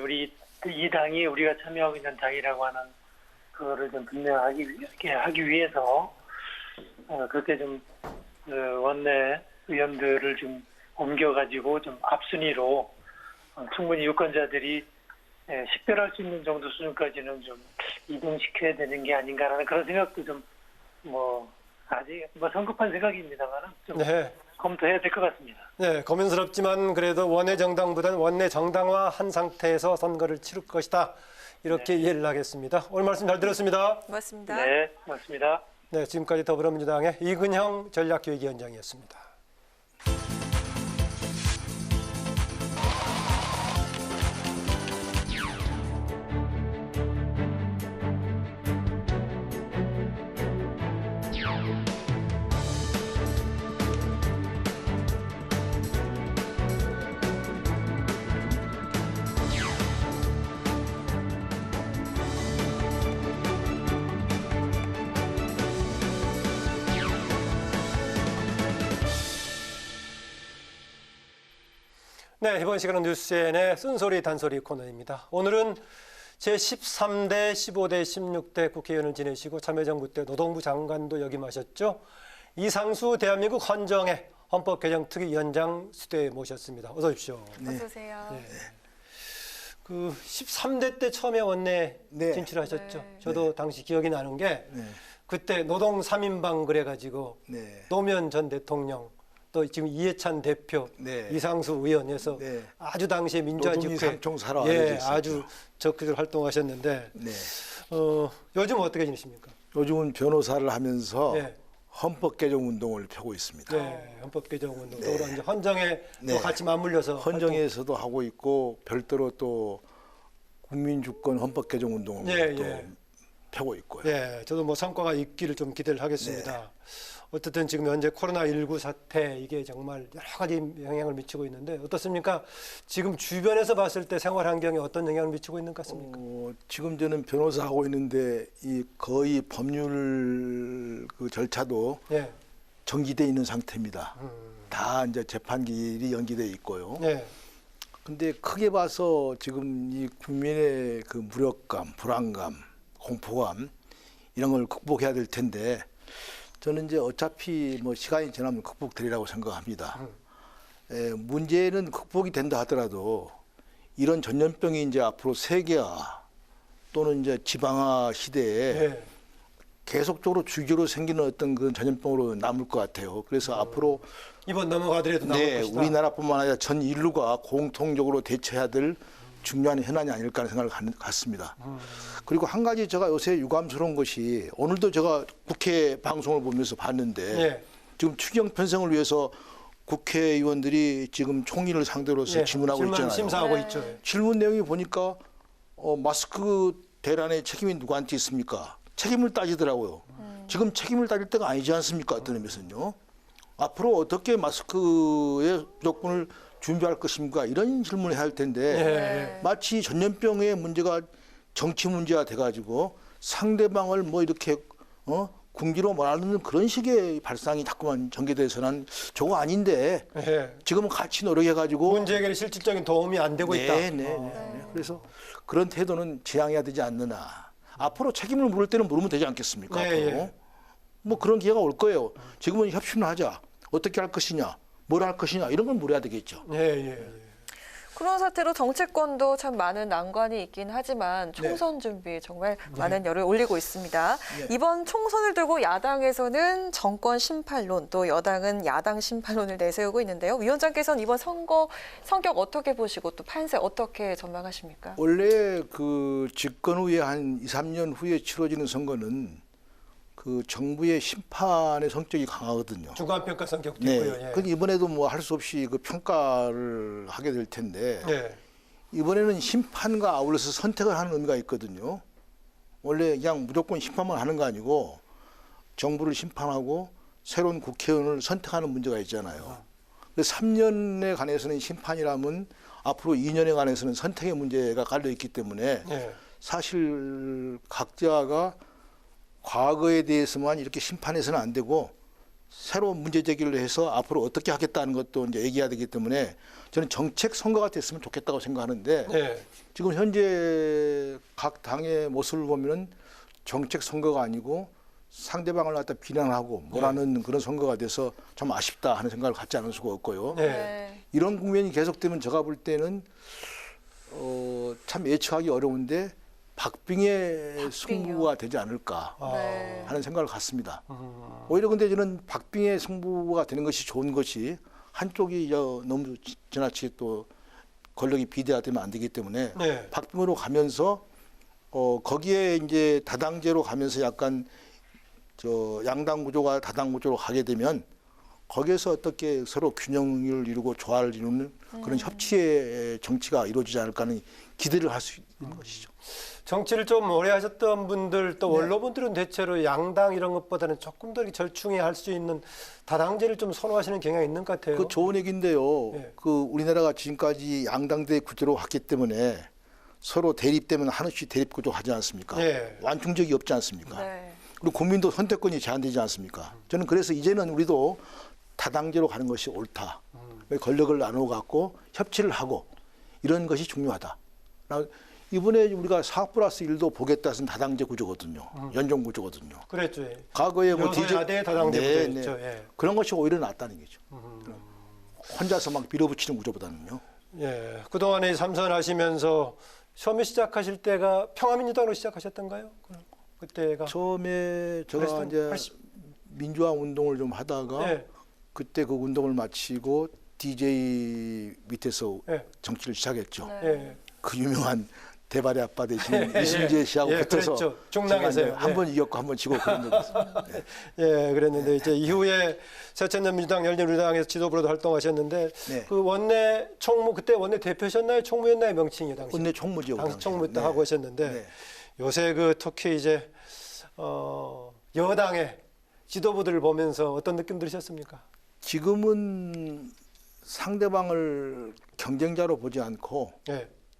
우리 이 당이 우리가 참여하고 있는 당이라고 하는 그거를 좀 분명하게 하기 위해서 그렇게 좀 원내 의원들을 좀 옮겨가지고 좀 앞순위로 충분히 유권자들이 식별할 수 있는 정도 수준까지는 좀 이동시켜야 되는 게 아닌가라는 그런 생각도 좀 뭐 아직 뭐 성급한 생각입니다만 좀 검토해야 될 것 같습니다. 네, 고민스럽지만 그래도 원외 정당보다는 원내 정당화한 상태에서 선거를 치를 것이다. 이렇게 이해를 하겠습니다. 오늘 말씀 잘 들었습니다. 고맙습니다. 네, 고맙습니다. 네, 지금까지 더불어민주당의 이근형 전략기획위원장이었습니다. 네, 이번 시간은 뉴스엔의 쓴소리 단소리 코너입니다. 오늘은 제13대, 15대, 16대 국회의원을 지내시고 참여정부 때 노동부 장관도 역임하셨죠. 이상수 대한민국 헌정회 헌법개정특위위원장 스튜디오에 모셨습니다. 어서 오십시오. 어서 오세요. 네. 그 13대 때 처음에 원내 진출하셨죠. 저도 당시 기억이 나는 게 그때 노동 3인방 그래가지고 노무현 전 대통령 또 지금 이해찬 대표, 이상수 의원에서 아주 당시에 민주화 집회 아주 적극적으로 활동하셨는데 요즘 어떻게 지내십니까? 요즘은 변호사를 하면서 헌법 개정 운동을 펴고 있습니다. 네, 헌법 개정 운동. 또 이제 헌정회도 같이 맞물려서 헌정회에서도 하고 있고 별도로 또 국민주권 헌법 개정 운동을 또 펴고 있고요. 네, 저도 뭐 성과가 있기를 좀 기대를 하겠습니다. 어쨌든 지금 현재 코로나19 사태 이게 정말 여러 가지 영향을 미치고 있는데 어떻습니까? 지금 주변에서 봤을 때 생활 환경에 어떤 영향을 미치고 있는 것 같습니까? 지금 저는 변호사 하고 있는데 이 거의 법률 그 절차도 정지돼 있는 상태입니다. 다 이제 재판길이 연기돼 있고요. 근데 크게 봐서 지금 이 국민의 그 무력감, 불안감, 공포감 이런 걸 극복해야 될 텐데 저는 이제 어차피 뭐 시간이 지나면 극복되리라고 생각합니다. 문제는 극복이 된다 하더라도 이런 전염병이 이제 앞으로 세계화 또는 이제 지방화 시대에 계속적으로 주기로 생기는 어떤 그런 전염병으로 남을 것 같아요. 그래서 앞으로 이번 넘어가더라도 남을 것이다. 우리나라뿐만 아니라 전 인류가 공통적으로 대처해야 될 중요한 현안이 아닐까 하는 생각을 갖습니다. 그리고 한 가지 제가 요새 유감스러운 것이 오늘도 제가 국회 방송을 보면서 봤는데 지금 추경 편성을 위해서 국회의원들이 지금 총리를 상대로서 질문하고 있잖아요. 심사하고 있죠. 질문 내용이 보니까 마스크 대란의 책임이 누구한테 있습니까? 책임을 따지더라고요. 지금 책임을 다릴 때가 아니지 않습니까? 어떤 의미에서는요. 앞으로 어떻게 마스크의 무조건을 준비할 것인가 이런 질문을 해야 할 텐데 마치 전염병의 문제가 정치 문제가 돼가지고 상대방을 뭐 이렇게 궁지로 몰아넣는 그런 식의 발상이 자꾸만 전개돼서는 저거 아닌데 지금은 같이 노력해가지고 문제 해결에 실질적인 도움이 안 되고 있다. 그래서 그런 태도는 지양해야 되지 않느냐. 앞으로 책임을 물을 때는 물으면 되지 않겠습니까? 앞으로. 뭐 그런 기회가 올 거예요. 지금은 협신을 하자. 어떻게 할 것이냐, 뭘 할 것이냐 이런 걸 물어야 되겠죠. 그런 사태로 정치권도 참 많은 난관이 있긴 하지만 총선 준비에 정말 많은 열을 올리고 있습니다. 이번 총선을 두고 야당에서는 정권 심판론, 또 여당은 야당 심판론을 내세우고 있는데요. 위원장께서는 이번 선거 성격 어떻게 보시고 또 판세 어떻게 전망하십니까? 원래 그 집권 후에 한 2, 3년 후에 치러지는 선거는 그 정부의 심판의 성격이 강하거든요. 주관평가 성격도 있고요. 그러니까 이번에도 뭐 할 수 없이 그 평가를 하게 될 텐데 이번에는 심판과 아울러서 선택을 하는 의미가 있거든요. 원래 그냥 무조건 심판만 하는 거 아니고 정부를 심판하고 새로운 국회의원을 선택하는 문제가 있잖아요. 3년에 관해서는 심판이라면 앞으로 2년에 관해서는 선택의 문제가 깔려 있기 때문에 사실 각자가 과거에 대해서만 이렇게 심판해서는 안 되고 새로운 문제 제기를 해서 앞으로 어떻게 하겠다는 것도 이제 얘기해야 되기 때문에 저는 정책 선거가 됐으면 좋겠다고 생각하는데 지금 현재 각 당의 모습을 보면은 정책 선거가 아니고 상대방을 갖다 비난하고 뭐라는 그런 선거가 돼서 참 아쉽다 하는 생각을 갖지 않을 수가 없고요. 이런 국면이 계속되면 제가 볼 때는 참 예측하기 어려운데 박빙의 승부가 되지 않을까 하는 생각을 갖습니다. 오히려 근데 저는 박빙의 승부가 되는 것이 좋은 것이 한쪽이 너무 지나치게 또 권력이 비대화되면 안 되기 때문에 박빙으로 가면서 거기에 이제 다당제로 가면서 약간 양당 구조가 다당 구조로 가게 되면 거기에서 어떻게 서로 균형을 이루고 조화를 이루는 그런 협치의 정치가 이루어지지 않을까 하는 기대를 할 수 있는 것이죠. 정치를 좀 오래 하셨던 분들 또 원로분들은 대체로 양당 이런 것보다는 조금 더 이렇게 절충해 할 수 있는 다당제를 좀 선호하시는 경향이 있는 것 같아요. 그 좋은 얘기인데요. 그 우리나라가 지금까지 양당제 구조로 왔기 때문에 서로 대립되면 하나씩 대립 구조 하지 않습니까? 완충적이 없지 않습니까? 그리고 국민도 선택권이 제한되지 않습니까? 저는 그래서 이제는 우리도 다당제로 가는 것이 옳다. 권력을 나누어 갖고 협치를 하고 이런 것이 중요하다. 이번에 우리가 4+1도 보겠다 해서 다당제 구조거든요. 연정 구조거든요. 그랬죠. 과거에 뭐 여소야대 다당제 구조였죠. 그런 것이 오히려 낫다는 거죠. 혼자서 막 밀어붙이는 구조보다는요. 그동안에 삼선하시면서 처음에 시작하실 때가 평화민주당으로 시작하셨던가요? 그때가 처음에 제가 이제 민주화 운동을 좀 하다가 그때 그 운동을 마치고 DJ 밑에서 정치를 시작했죠. 그 유명한 대발의 아빠 대신 이순재 씨하고 붙어서 중랑에서요. 한 번 이겼고 한 번 지고 그런 적이 있습니다. 그랬는데 이제 이후에 새천년민주당, 열린우리당에서 지도부로도 활동하셨는데 그 원내 총무 그때 원내 대표셨나요? 총무였나요? 명칭이 당시? 원내 총무죠. 당시 총무 때 하고 하셨는데 요새 그 특히 이제 여당의 지도부들을 보면서 어떤 느낌 들으셨습니까? 지금은 상대방을 경쟁자로 보지 않고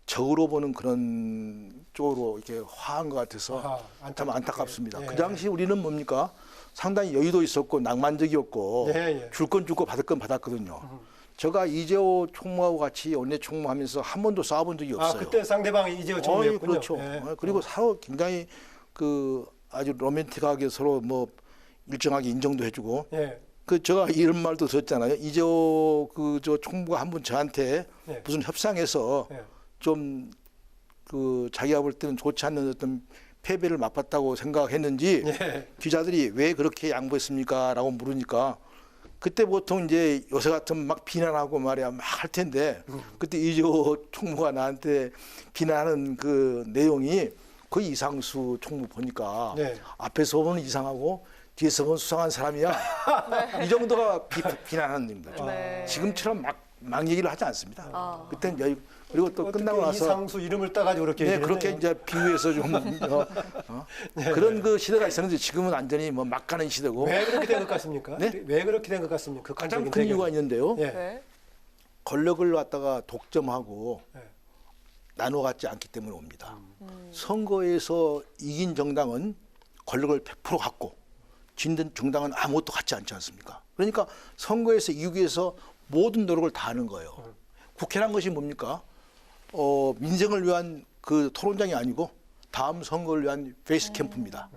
적으로 보는 그런 쪽으로 이렇게 화한 것 같아서 참 안타깝습니다. 그 당시 우리는 뭡니까? 상당히 여유도 있었고 낭만적이었고 줄 건 주고 받을 건 받았거든요. 제가 이재호 총무하고 같이 원내 총무하면서 한 번도 싸워본 적이 없어요. 그때 상대방이 이재호 총무였군요. 그렇죠. 그리고 서로 굉장히 그 아주 로맨틱하게 서로 뭐 일정하게 인정도 해주고. 제가 이런 말도 들었잖아요. 이재호 저 총무가 한 번 저한테 무슨 협상에서 좀 그 자기가 볼 때는 좋지 않는 어떤 패배를 맛봤다고 생각했는지 기자들이 왜 그렇게 양보했습니까? 라고 물으니까 그때 보통 이제 요새 같으면 막 비난하고 말이야 막 할 텐데 그때 이재호 총무가 나한테 비난하는 그 내용이 거의 이상수 총무 보니까 앞에서 보면 이상하고 뒤에서 보면 수상한 사람이야. 이 정도가 비난하는 겁니다. 지금처럼 막 얘기를 하지 않습니다. 그때는 그리고 또 끝나고 나서 이상수 이름을 따가지고 그렇게 네, 그렇게 이제 비유해서 좀 그런 그 시대가 있었는데 지금은 완전히 뭐 막 가는 시대고. 왜 그렇게 된 것 같습니까? 네? 왜 그렇게 된 것 같습니까? 가장 큰 이유가 있는데요. 예. 권력을 갖다가 독점하고 나눠 갖지 않기 때문에 옵니다. 선거에서 이긴 정당은 권력을 100% 갖고 진 정당은 아무것도 갖지 않지 않습니까? 그러니까 선거에서 이기기 위해서 모든 노력을 다 하는 거예요. 국회란 것이 뭡니까? 민생을 위한 그 토론장이 아니고 다음 선거를 위한 베이스 캠프입니다.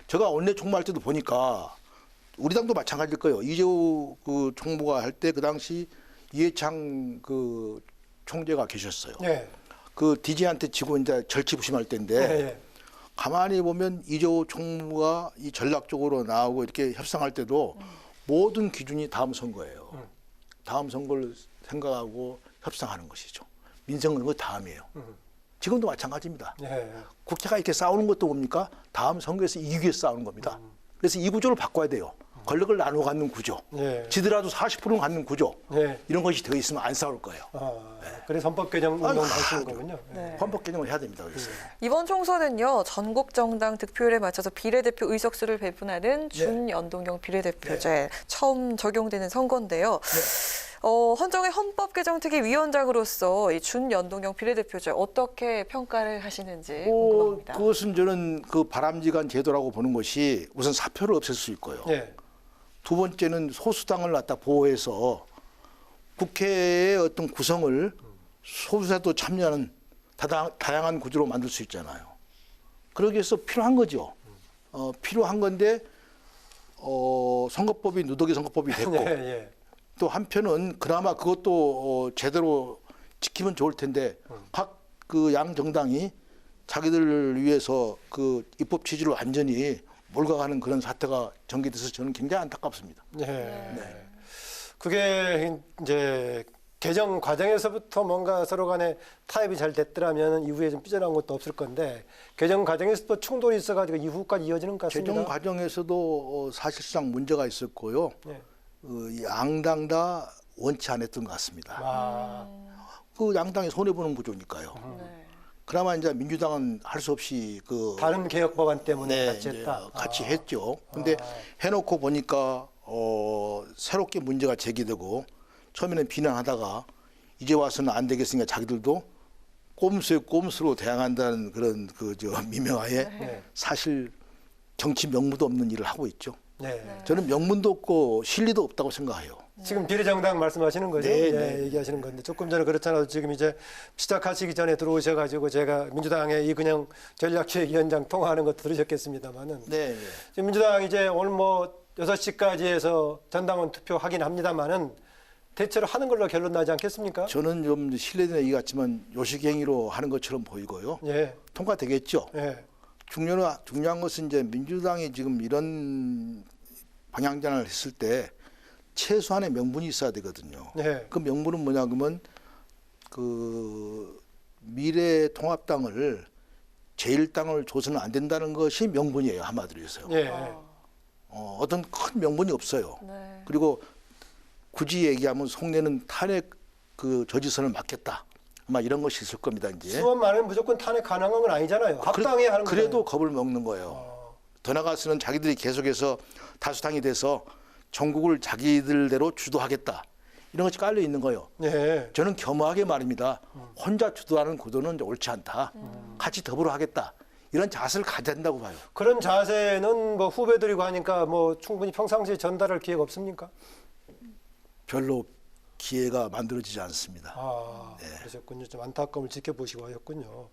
제가 원내 총무할 때도 보니까 우리 당도 마찬가지일 거예요. 이재호 그 총무가 할 때 그 당시 이해창 그 총재가 계셨어요. 네. 그 DJ한테 지고 이제 절치부심할 때인데 네. 가만히 보면 이재호 총무가 이 전략적으로 나오고 이렇게 협상할 때도 모든 기준이 다음 선거예요. 다음 선거를 생각하고 협상하는 것이죠. 민생은 그 다음이에요. 지금도 마찬가지입니다. 네. 국회가 이렇게 싸우는 것도 뭡니까? 다음 선거에서 이기기 위해서 싸우는 겁니다. 그래서 이 구조를 바꿔야 돼요. 권력을 나눠 갖는 구조. 네. 지더라도 40%는 갖는 구조. 네. 이런 것이 되어 있으면 안 싸울 거예요. 그래서 헌법 개정 운동을 하시는 거군요. 헌법 개정을 해야 됩니다. 그래서. 이번 총선은요, 전국 정당 득표율에 맞춰서 비례대표 의석수를 배분하는 준연동형 비례대표제 처음 적용되는 선거인데요. 헌정의 헌법개정특위 위원장으로서 이 준연동형 비례대표제 어떻게 평가를 하시는지 궁금합니다. 그것은 저는 그 바람직한 제도라고 보는 것이 우선 사표를 없앨 수 있고요. 두 번째는 소수당을 갖다 보호해서 국회의 어떤 구성을 소수자도 참여하는 다양한 구조로 만들 수 있잖아요. 그러기 위해서 필요한 거죠. 필요한 건데 선거법이 누더기 선거법이 됐고 또 한편은 그나마 그것도 제대로 지키면 좋을 텐데 각 그 양 정당이 자기들을 위해서 그 입법 취지를 완전히 몰아가는 그런 사태가 전개돼서 저는 굉장히 안타깝습니다. 그게 이제 개정 과정에서부터 뭔가 서로 간에 타협이 잘 됐더라면 이후에 좀 삐져나온 것도 없을 건데 개정 과정에서도 충돌이 있어가지고 이후까지 이어지는 것 같습니다. 개정 과정에서도 사실상 문제가 있었고요. 양당 다 원치 않았던 것 같습니다. 그 양당이 손해보는 구조니까요. 그나마 이제 민주당은 할 수 없이 그 다른 개혁 법안 때문에 같이 했다. 같이 했죠. 근데 해놓고 보니까 새롭게 문제가 제기되고 처음에는 비난하다가 이제 와서는 안 되겠으니까 자기들도 꼼수에 꼼수로 대항한다는 그런 미명하에 사실 정치 명무도 없는 일을 하고 있죠. 저는 명분도 없고 실리도 없다고 생각해요. 지금 비례정당 말씀하시는 거죠? 네. 얘기하시는 건데 조금 전에 그렇잖아요. 지금 이제 시작하시기 전에 들어오셔가지고 제가 민주당의 이근영 전략기획위원장 통화하는 거 들으셨겠습니다만은 지금 민주당 이제 오늘 뭐 6시까지 해서 전당원 투표 하긴 합니다만은 대체로 하는 걸로 결론 나지 않겠습니까? 저는 좀 실례된 얘기 같지만 요식행위로 하는 것처럼 보이고요. 통과되겠죠. 중요한 것은 이제 민주당이 지금 이런 방향전환을 했을 때 최소한의 명분이 있어야 되거든요. 그 명분은 뭐냐 그러면 그 미래통합당을 제1당을 줘서는 안 된다는 것이 명분이에요. 한마디로 해서요. 어떤 큰 명분이 없어요. 그리고 굳이 얘기하면 속내는 탄핵 그 저지선을 막겠다. 아마 이런 것이 있을 겁니다. 이제. 수원 말은 무조건 탄핵 가능한 건 아니잖아요. 합당해야 하는 거예요. 그래도 겁을 먹는 거예요. 더 나아가서는 자기들이 계속해서 다수당이 돼서 전국을 자기들대로 주도하겠다. 이런 것이 깔려 있는 거예요. 저는 겸허하게 말입니다. 혼자 주도하는 구도는 옳지 않다. 같이 더불어 하겠다. 이런 자세를 가져야 된다고 봐요. 그런 자세는 뭐 후배들이고 하니까 뭐 충분히 평상시에 전달할 기회가 없습니까? 별로 기회가 만들어지지 않습니다. 그러셨군요. 좀 안타까움을 지켜보시고 하셨군요.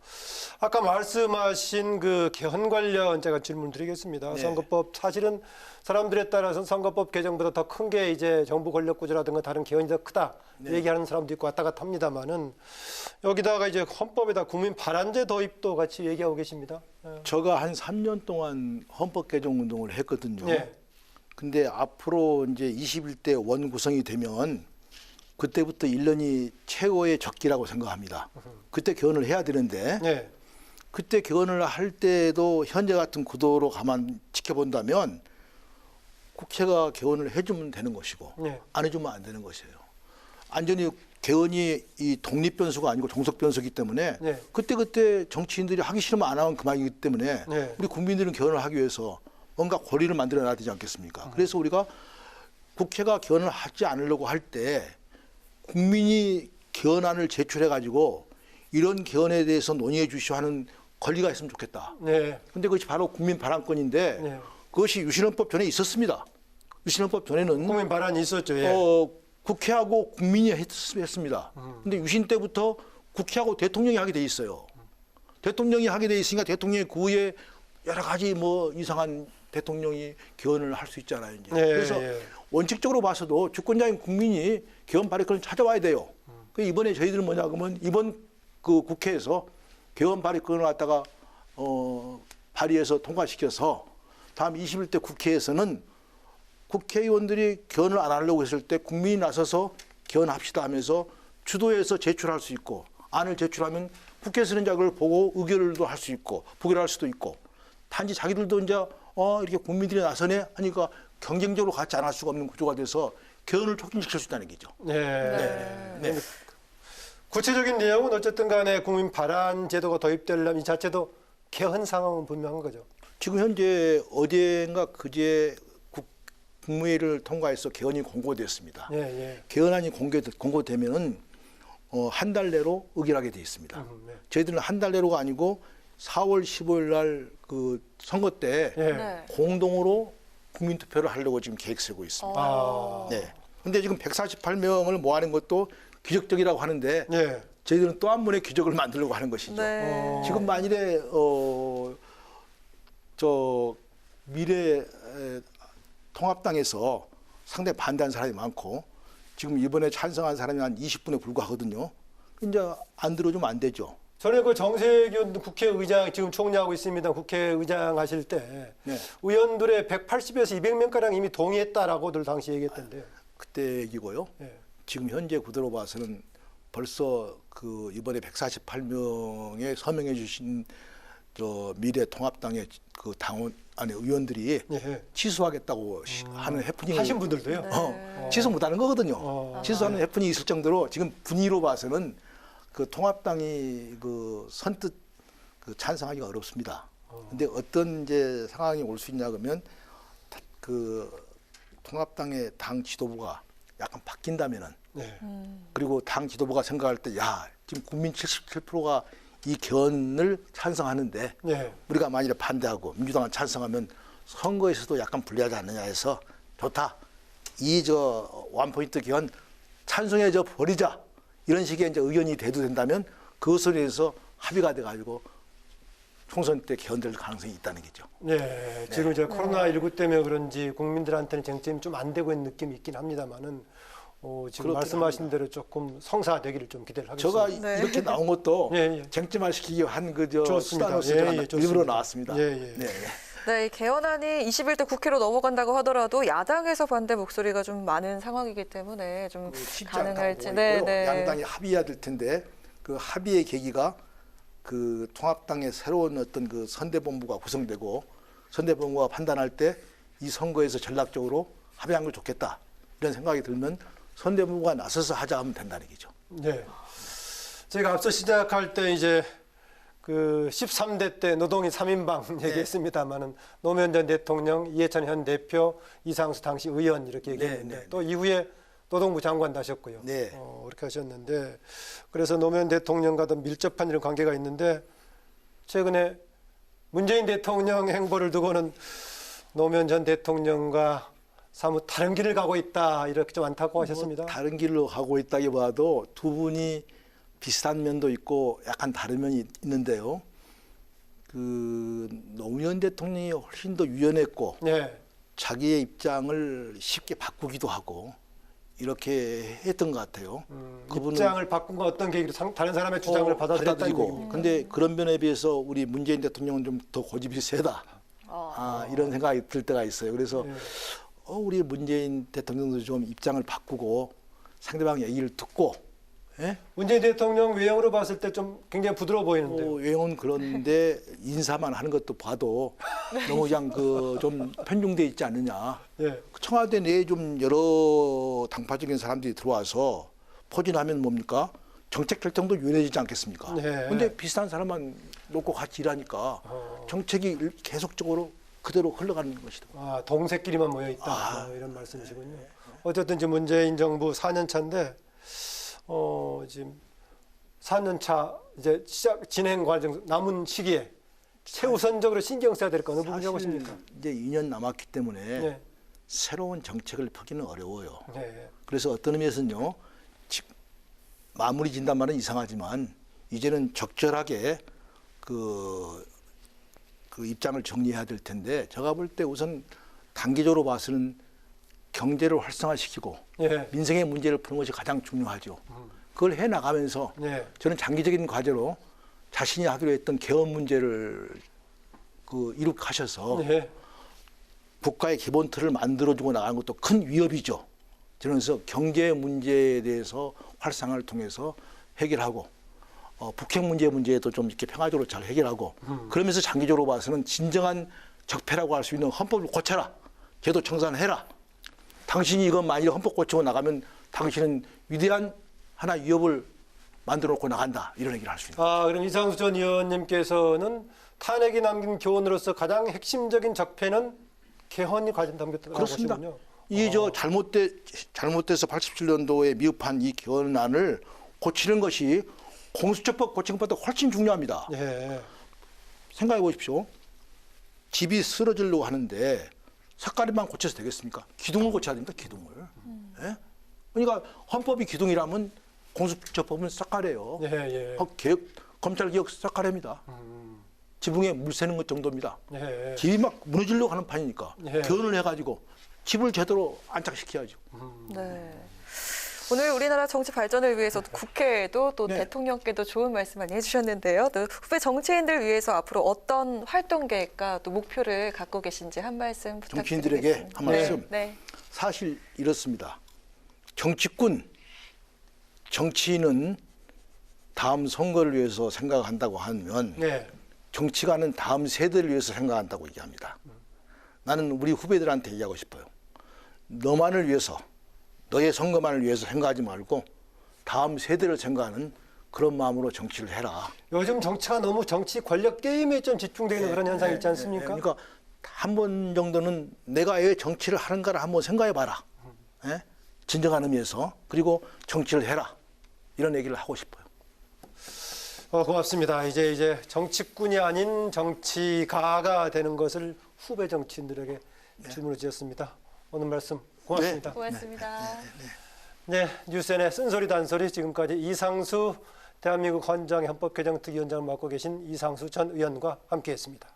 아까 말씀하신 그 개헌 관련 제가 질문 드리겠습니다. 선거법 사실은 사람들에 따라서는 선거법 개정보다 더 큰 게 이제 정부 권력 구조라든가 다른 개헌이 더 크다 얘기하는 사람도 있고 왔다 갔다 합니다만은 여기다가 이제 헌법에다 국민 발안제 도입도 같이 얘기하고 계십니다. 제가 한 3년 동안 헌법 개정 운동을 했거든요. 근데 앞으로 이제 21대 원 구성이 되면 그때부터 1년이 최고의 적기라고 생각합니다. 그때 개헌을 해야 되는데 그때 개헌을 할 때도 현재 같은 구도로 가만 지켜본다면 국회가 개헌을 해주면 되는 것이고 안 해주면 안 되는 것이에요. 완전히 개헌이 이 독립 변수가 아니고 종속 변수이기 때문에 그때 정치인들이 하기 싫으면 안 하면 그만이기 때문에 우리 국민들은 개헌을 하기 위해서 뭔가 고리를 만들어 놔야 되지 않겠습니까? 그래서 우리가 국회가 개헌을 하지 않으려고 할 때 국민이 개헌안을 제출해 가지고 이런 개헌에 대해서 논의해 주시오 하는 권리가 있으면 좋겠다. 근데 그것이 바로 국민 발언권인데 그것이 유신헌법 전에 있었습니다. 유신헌법 전에는 국민 발언이 있었죠. 국회하고 국민이 했습니다. 근데 유신 때부터 국회하고 대통령이 하게 돼 있어요. 대통령이 하게 돼 있으니까 대통령의 그 후에 여러 가지 뭐 이상한 대통령이 개헌을 할 수 있잖아요. 이제. 그래서 원칙적으로 봐서도 주권자인 국민이 개헌 발의권을 찾아와야 돼요. 이번에 저희들은 뭐냐 그러면 이번 그 국회에서 개헌 발의권을 갖다가 발의해서 통과시켜서 다음 21대 국회에서는 국회의원들이 개헌을 안 하려고 했을 때 국민이 나서서 개헌합시다 하면서 주도해서 제출할 수 있고 안을 제출하면 국회에서는 그걸 보고 의결도 할 수 있고 부결할 수도 있고 단지 자기들도 이제 이렇게 국민들이 나서네 하니까 경쟁적으로 같이 안 할 수가 없는 구조가 돼서 개헌을 촉진시킬 수 있다는 얘기죠. 구체적인 내용은 어쨌든 간에 국민 발안 제도가 도입되려면 이 자체도 개헌 상황은 분명한 거죠. 지금 현재 어제인가 그제 국무회의를 통과해서 개헌이 공고됐습니다. 개헌안이 공고되면은 한 달 내로 의결하게 돼 있습니다. 저희들은 한 달 내로가 아니고 4월 15일 날 그 선거 때 공동으로 국민 투표를 하려고 지금 계획 세우고 있습니다. 근데 지금 148명을 모아낸 것도 기적적이라고 하는데 저희들은 또 한 번의 기적을 만들려고 하는 것이죠. 지금 만일에 미래 통합당에서 상당히 반대한 사람이 많고 지금 이번에 찬성한 사람이 한 20분에 불과하거든요. 이제 안 들어주면 안 되죠. 전에 그 정세균 국회의장 지금 총리하고 있습니다. 국회의장 하실 때 의원들의 180에서 200명가량 이미 동의했다라고들 당시 얘기했던데요. 그때 얘기고요. 지금 현재 구도로 봐서는 벌써 그 이번에 148명에 서명해 주신 미래 통합당의 그 당원 아니 의원들이 취소하겠다고 하는 해프닝 하신 분들도요. 취소 못하는 거거든요. 취소하는 해프닝이 있을 정도로 지금 분위기로 봐서는 그 통합당이 그 선뜻 그 찬성하기가 어렵습니다. 근데 어떤 이제 상황이 올 수 있냐 그러면 그 통합당의 당 지도부가 약간 바뀐다면은 그리고 당 지도부가 생각할 때 야 지금 국민 77%가 이 개헌을 찬성하는데 우리가 만일에 반대하고 민주당은 찬성하면 선거에서도 약간 불리하지 않느냐 해서 좋다. 이 원포인트 개헌 찬성해 버리자. 이런 식의 이제 의견이 대두된다면 그것을 위해서 합의가 돼 가지고 총선 때 개헌될 가능성이 있다는 거죠. 지금 이제 코로나19 때문에 그런지 국민들한테는 쟁점이 좀 안 되고 있는 느낌이 있긴 합니다만은 지금 말씀하신 대로 조금 성사되기를 좀 기대를 하겠습니다. 제가 이렇게 나온 것도 쟁점화시키기 한 수단으로서 일부러 나왔습니다. 이 개헌안이 21대 국회로 넘어간다고 하더라도 야당에서 반대 목소리가 좀 많은 상황이기 때문에 좀 가능할지. 양당이 합의해야 될 텐데 그 합의의 계기가 그 통합당의 새로운 어떤 그 선대본부가 구성되고 선대본부가 판단할 때 이 선거에서 전략적으로 합의한 걸 좋겠다 이런 생각이 들면 선대본부가 나서서 하자 하면 된다는 얘기죠. 제가 앞서 시작할 때 이제 그 13대 때 노동인 3인방 얘기했습니다만은 노무현 전 대통령, 이해찬 현 대표, 이상수 당시 의원 이렇게 얘기했는데 또 이후에 노동부 장관도 하셨고요. 그렇게 하셨는데 그래서 노무현 대통령과도 밀접한 이런 관계가 있는데 최근에 문재인 대통령 행보를 두고는 노무현 전 대통령과 사뭇 다른 길을 가고 있다 이렇게 좀 안타까워하셨습니다. 다른 길로 가고 있다기보다도 두 분이 비슷한 면도 있고 약간 다른 면이 있는데요. 그 노무현 대통령이 훨씬 더 유연했고 자기의 입장을 쉽게 바꾸기도 하고 이렇게 했던 것 같아요. 그분은 입장을 바꾼 건 어떤 계기로 다른 사람의 주장을 받아들이고 근데 그런 면에 비해서 우리 문재인 대통령은 좀 더 고집이 세다. 이런 생각이 들 때가 있어요. 그래서 우리 문재인 대통령도 좀 입장을 바꾸고 상대방 얘기를 듣고 문재인 대통령 외형으로 봤을 때 좀 굉장히 부드러워 보이는데요. 외형은 그런데 인사만 하는 것도 봐도 너무 그냥 좀 편중돼 있지 않느냐. 청와대 내에 좀 여러 당파적인 사람들이 들어와서 포진하면 뭡니까? 정책 결정도 유연해지지 않겠습니까? 그런데 네. 비슷한 사람만 놓고 같이 일하니까 정책이 계속적으로 그대로 흘러가는 것이다. 아, 동생끼리만 모여 있다. 뭐 이런 말씀이시군요. 어쨌든 지금 문재인 정부 4년 차인데 지금 4년 차 이제 진행 과정 남은 시기에 최우선적으로 신경 써야 될 거 어느 부분이라고 보십니까? 이제 2년 남았기 때문에 네. 새로운 정책을 펴기는 어려워요. 네. 그래서 어떤 의미에서는요. 마무리 진단 말은 이상하지만 이제는 적절하게 그 입장을 정리해야 될 텐데 제가 볼 때 우선 단기적으로 봐서는 경제를 활성화시키고 예. 민생의 문제를 푸는 것이 가장 중요하죠. 그걸 해나가면서 예. 저는 장기적인 과제로 자신이 하기로 했던 개헌 문제를 이룩하셔서 예. 국가의 기본 틀을 만들어주고 나가는 것도 큰 위협이죠. 그래서 경제 문제에 대해서 활성화를 통해서 해결하고 북핵 문제에도 좀 이렇게 평화적으로 잘 해결하고 그러면서 장기적으로 봐서는 진정한 적폐라고 할 수 있는 헌법을 고쳐라. 제도 청산해라. 당신이 이건 만일 헌법 고치고 나가면 당신은 위대한 하나 위협을 만들어 놓고 나간다. 이런 얘기를 할 수 있는. 그럼 이상수 전 의원님께서는 탄핵이 남긴 교훈으로서 가장 핵심적인 적폐는 개헌이 과연 담겼다고 그렇습니다. 보시군요. 이 잘못돼서 87년도에 미흡한 이 개헌안을 고치는 것이 공수처법 고치는 것보다 훨씬 중요합니다. 예. 생각해 보십시오. 집이 쓰러지려고 하는데 삿가리만 고쳐서 되겠습니까? 기둥을 고쳐야 됩니다. 기둥을. 예? 그러니까 헌법이 기둥이라면 공수처법은 삿가리예요. 예. 검찰개혁 삿가리입니다. 지붕에 물 새는 것 정도입니다. 예. 집이 막 무너지려고 하는 판이니까 예. 개헌을 해가지고 집을 제대로 안착시켜야죠. 네. 오늘 우리나라 정치 발전을 위해서 국회에도 또 네. 대통령께도 좋은 말씀 많이 해주셨는데요. 또 후배 정치인들 위해서 앞으로 어떤 활동 계획과 또 목표를 갖고 계신지 한 말씀 부탁드리겠습니다. 정치인들에게 한 말씀. 네. 사실 이렇습니다. 정치인은 다음 선거를 위해서 생각한다고 하면 네. 정치가는 다음 세대를 위해서 생각한다고 얘기합니다. 나는 우리 후배들한테 얘기하고 싶어요. 너만을 위해서, 너의 선거만을 위해서 생각하지 말고 다음 세대를 생각하는 그런 마음으로 정치를 해라. 요즘 정치가 너무 정치 권력 게임에 좀 집중되는 그런 현상이 있지 않습니까? 그러니까 한 번 정도는 내가 왜 정치를 하는가를 한번 생각해 봐라. 진정한 의미에서. 그리고 정치를 해라. 이런 얘기를 하고 싶어요. 고맙습니다. 이제 정치꾼이 아닌 정치가가 되는 것을 후배 정치인들에게 질문을 드렸습니다. 오늘 말씀 고맙습니다. 고맙습니다. 네, 뉴스N의 쓴소리 단소리 지금까지 이상수 대한민국 헌정의 헌법개정특위위원장을 맡고 계신 이상수 전 의원과 함께했습니다.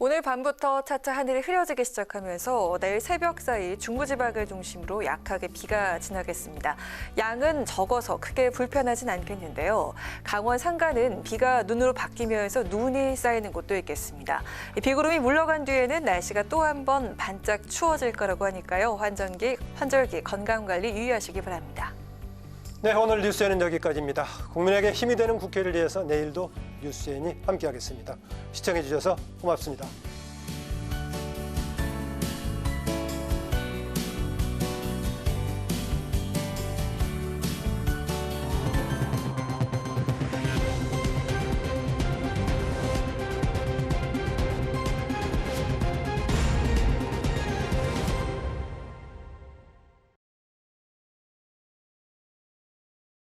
오늘 밤부터 차차 하늘이 흐려지기 시작하면서 내일 새벽 사이 중부지방을 중심으로 약하게 비가 지나겠습니다. 양은 적어서 크게 불편하진 않겠는데요. 강원 산간은 비가 눈으로 바뀌면서 눈이 쌓이는 곳도 있겠습니다. 비구름이 물러간 뒤에는 날씨가 또 한 번 반짝 추워질 거라고 하니까요. 환절기 건강관리 유의하시기 바랍니다. 네, 오늘 뉴스N은 여기까지입니다. 국민에게 힘이 되는 국회를 위해서 내일도 뉴스N이 함께하겠습니다. 시청해 주셔서 고맙습니다.